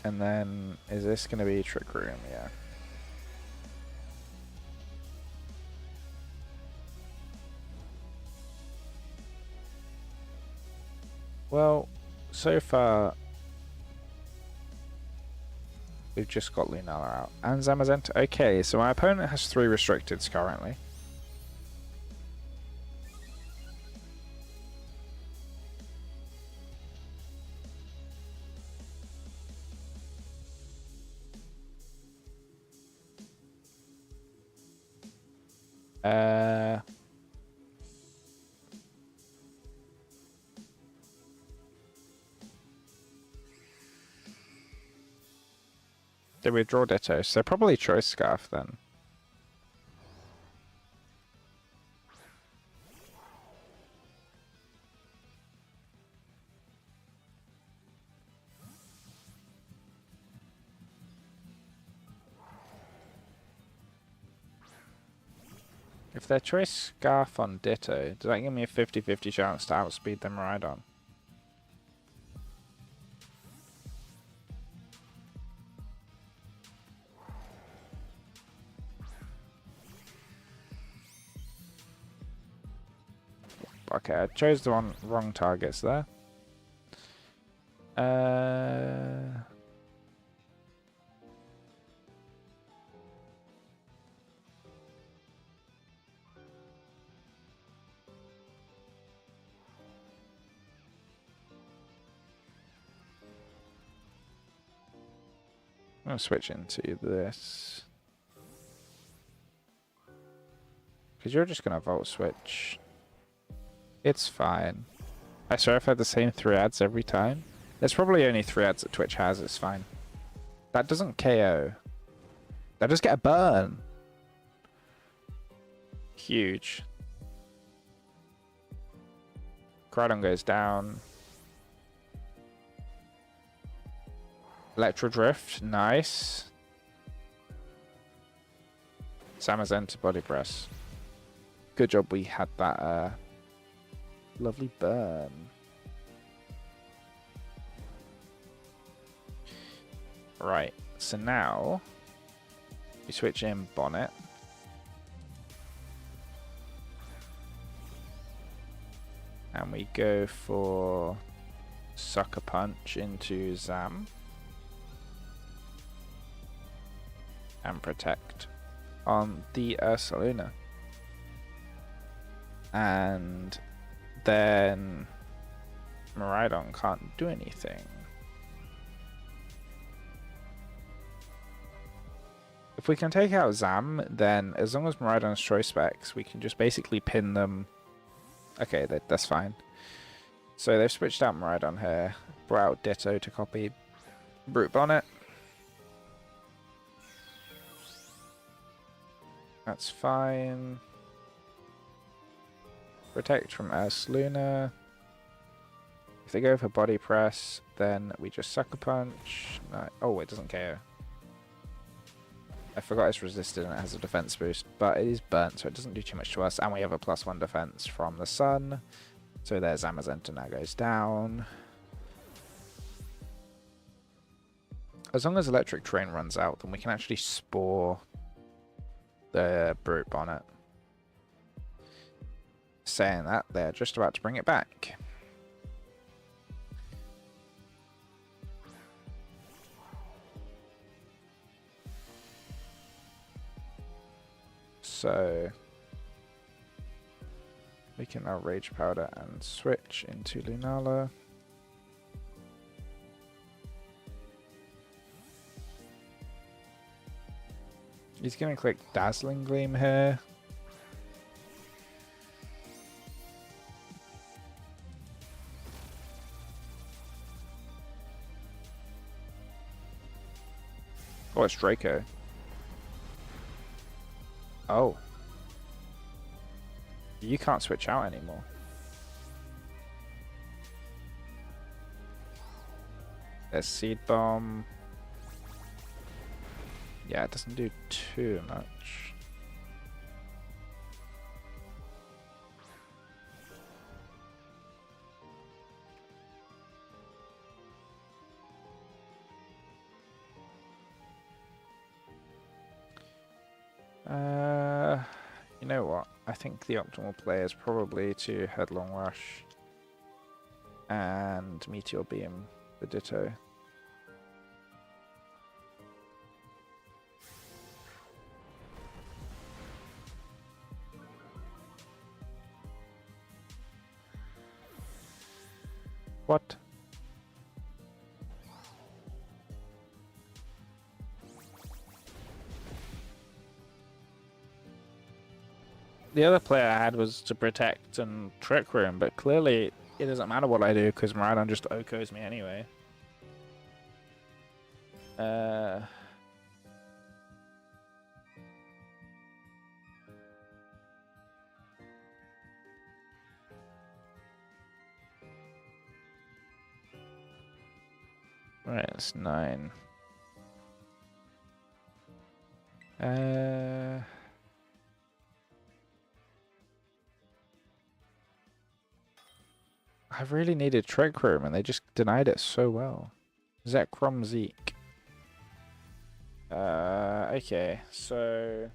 And then, is this going to be Trick Room? Yeah. Well, so far, we've just got Lunala out. And Zamazenta. Okay, so my opponent has 3 restricteds currently. They withdraw Ditto, so probably Choice Scarf then. If their Choice Scarf on Ditto, does that give me a 50-50 chance to outspeed them Rhydon? Okay, I chose the wrong targets there. I'm going to switch into this. Because you're just going to Volt Switch. It's fine. I swear I've had the same 3 ads every time. There's probably only 3 ads that Twitch has, it's fine. That doesn't KO. That does get a burn. Huge. Cridon goes down. Electro Drift, nice. Zamazenta Body Press. Good job we had that lovely burn. Right, so now we switch in Bonnet. And we go for Sucker Punch into Zam. And Protect on the Ursaluna. And then Miraidon can't do anything. If we can take out Zam, then as long as Miraidon's choice specs, we can just basically pin them. Okay, that's fine. So they've switched out Miraidon here, brought out Ditto to copy Brute Bonnet. That's fine. Protect from Ursaluna. If they go for Body Press, then we just Sucker Punch. No, oh, it doesn't KO. I forgot it's resisted and it has a defense boost, but it is burnt, so it doesn't do too much to us. And we have a +1 defense from the sun. So there's Zamazenta now goes down. As long as Electric Train runs out, then we can actually Spore the Brute Bonnet. Saying that, they're just about to bring it back. So we can now Rage Powder and switch into Lunala. He's going to click Dazzling Gleam here. Oh, it's Draco. Oh. You can't switch out anymore. There's Seed Bomb. Yeah, it doesn't do too much. I think the optimal play is probably to Headlong Rush and Meteor Beam the Ditto. What? The other play I had was to protect and Trick Room, but clearly it doesn't matter what I do because Miraidon just OHKOs me anyway. Right, it's 9. I really needed Trick Room and they just denied it so well. Zekrom Zeke. Okay, so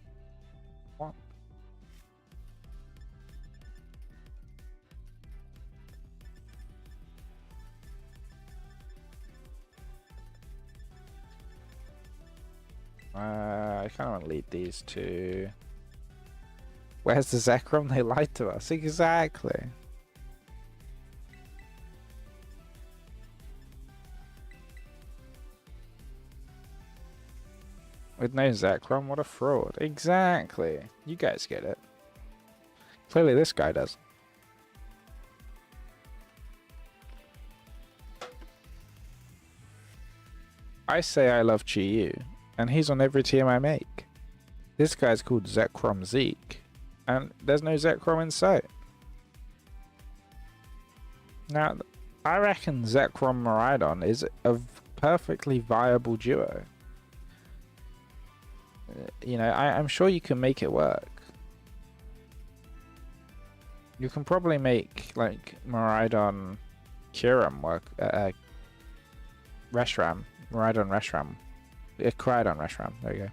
what? I kind of want to lead these two. Where's the Zekrom? They lied to us. Exactly. With no Zekrom, what a fraud. Exactly. You guys get it. Clearly this guy does. I say I love Chi-Yu, and he's on every team I make. This guy's called Zekrom Zeke, and there's no Zekrom in sight. Now, I reckon Zekrom Miraidon is a perfectly viable duo. You know, I'm sure you can make it work. You can probably make, like, Miraidon Kyurem work. Reshiram. Miraidon Reshiram. Koraidon Reshiram. There you go.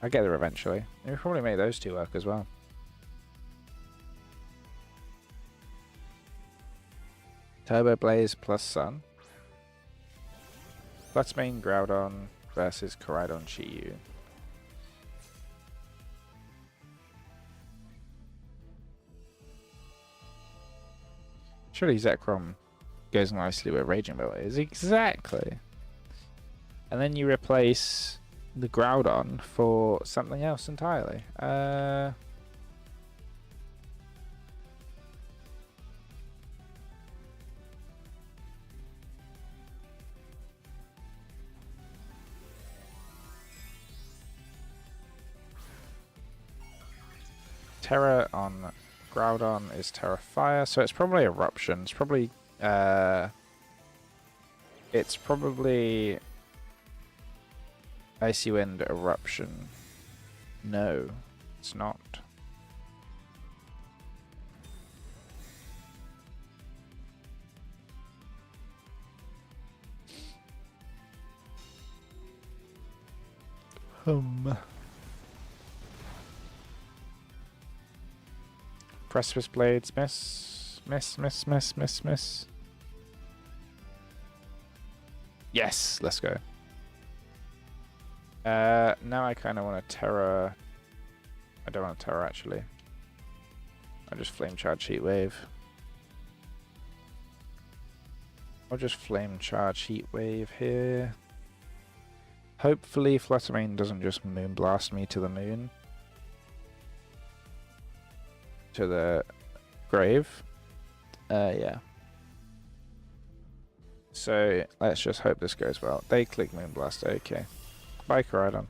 I'll get there eventually. You can probably make those two work as well. Turbo Blaze plus Sun. Flutsmane Groudon versus Koraidon Chi-Yu. Surely Zekrom goes nicely where Raging Belt is. Exactly. And then you replace the Groudon for something else entirely. Terra on Groudon is Terra Fire, so it's probably Eruption. It's probably Icy Wind Eruption. No, it's not. Precipice Blades, miss. Yes, let's go. Now I kind of want to Terra. I don't want to Terra actually. I'll just Flame Charge Heat Wave. I'll just Flame Charge Heat Wave here. Hopefully Fluttermane doesn't just Moonblast me to the moon. To the grave. Yeah. So let's just hope this goes well. They click Moonblast, okay. Bye, Koraidon.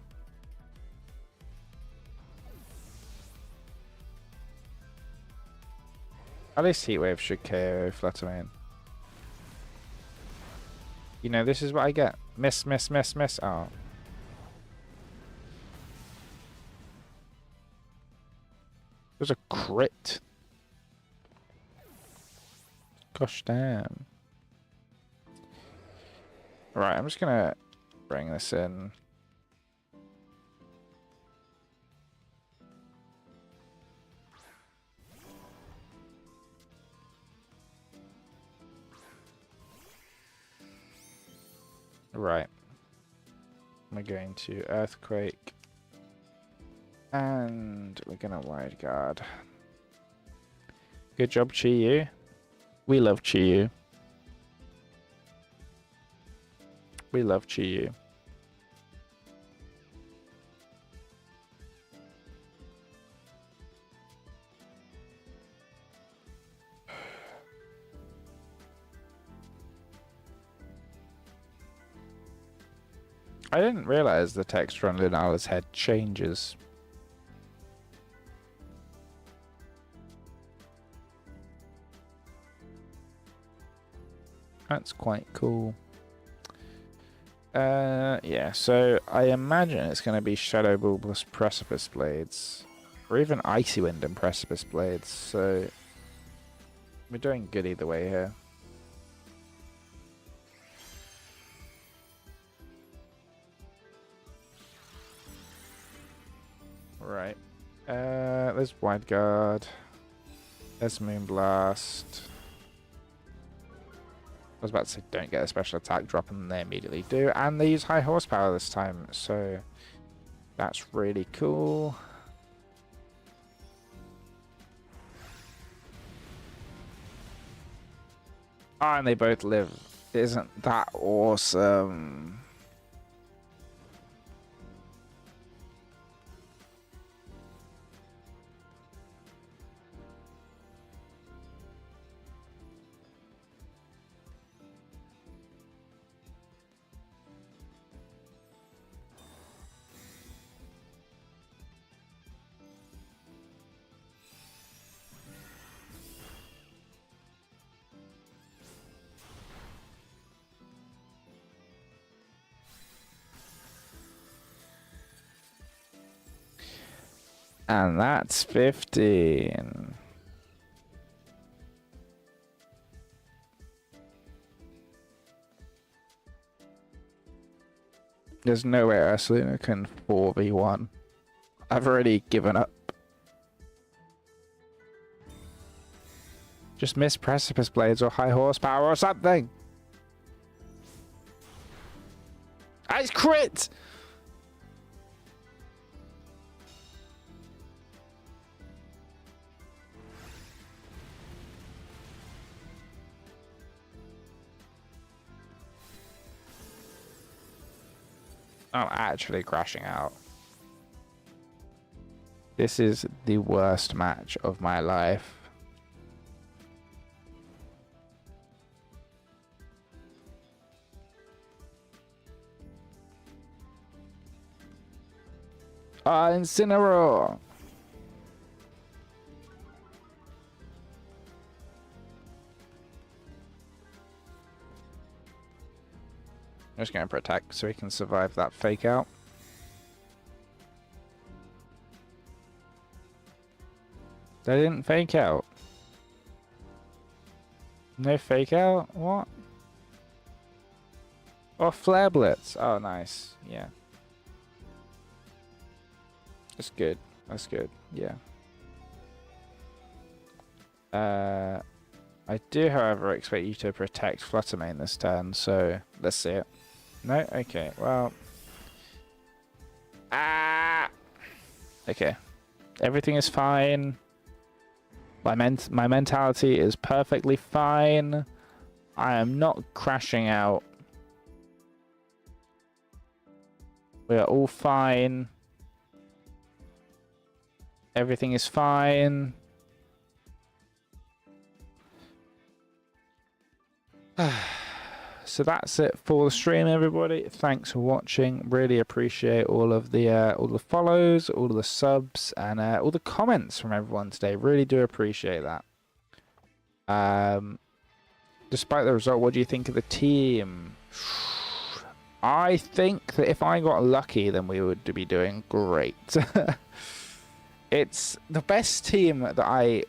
At least Heatwave should KO Fluttermane. You know, this is what I get. Miss. Oh. It was a crit. Gosh damn. Right, I'm just gonna bring this in. Right. We're going to Earthquake. And we're going to Wide Guard. Good job, Chi-Yu. We love Chi-Yu. We love Chi-Yu. I didn't realize the texture on Lunala's head changes. That's quite cool. Yeah, so I imagine it's going to be Shadow Ball plus Precipice Blades. Or even Icy Wind and Precipice Blades, so we're doing good either way here. Right. There's Wide Guard. There's Moonblast. I was about to say don't get a special attack drop, and they immediately do. And they use high horsepower this time, so that's really cool. Oh, and they both live. Isn't that awesome? And that's 15. There's no way Ursaluna can 4v1. I've already given up. Just miss Precipice Blades or high horsepower or something. It's crit! I'm actually crashing out. This is the worst match of my life. Incineroar! I'm just going to protect so he can survive that fake out. They didn't fake out. No fake out? What? Oh, Flare Blitz. Oh, nice. Yeah. That's good. That's good. Yeah. I do, however, expect you to protect Fluttermane this turn, so let's see it. No? Okay, well... Okay. Everything is fine. My mentality is perfectly fine. I am not crashing out. We are all fine. Everything is fine. So that's it for the stream, everybody. Thanks for watching. Really appreciate all the follows, all of the subs, and all the comments from everyone today. Really do appreciate that. Despite the result, what do you think of the team? I think that if I got lucky, then we would be doing great. It's the best team that I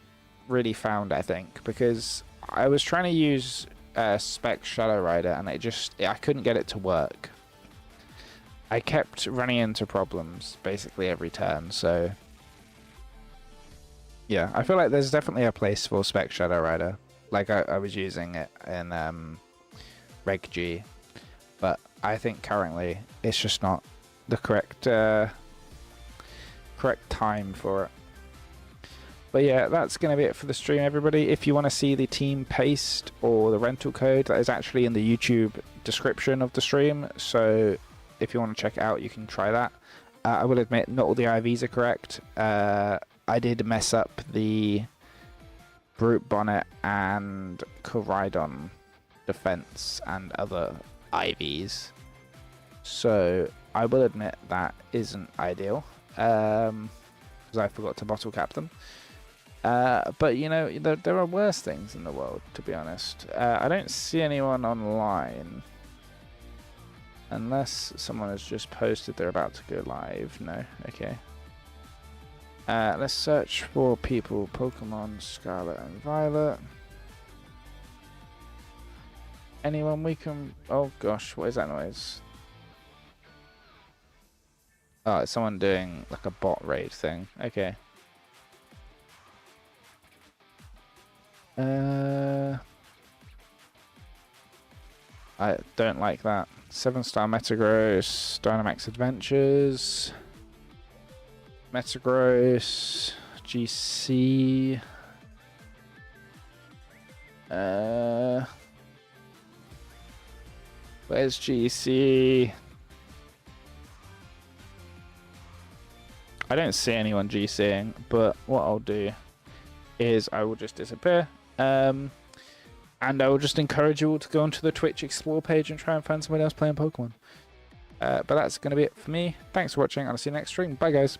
really found, I think, because I was trying to use Spec Shadow Rider, and I couldn't get it to work. I kept running into problems basically every turn, so yeah, I feel like there's definitely a place for Spec Shadow Rider. Like I was using it in Reg G, but I think currently it's just not the correct time for it. But yeah, that's going to be it for the stream, everybody. If you want to see the team paste or the rental code, that is actually in the YouTube description of the stream. So if you want to check it out, you can try that. I will admit, not all the IVs are correct. I did mess up the Brute Bonnet and Koraidon defense and other IVs. So I will admit that isn't ideal, because I forgot to bottle cap them. But you know, there are worse things in the world, to be honest. I don't see anyone online. Unless someone has just posted they're about to go live. No, okay. Let's search for people. Pokemon Scarlet and Violet. Anyone we can... Oh gosh, what is that noise? Oh, it's someone doing like a bot raid thing. Okay. I don't like that. 7-star Metagross, Dynamax Adventures, Metagross, GC. Where's GC? I don't see anyone GCing, but what I'll do is I will just disappear. And I will just encourage you all to go onto the Twitch Explore page and try and find somebody else playing Pokemon. But that's going to be it for me. Thanks for watching. I'll see you next stream. Bye, guys.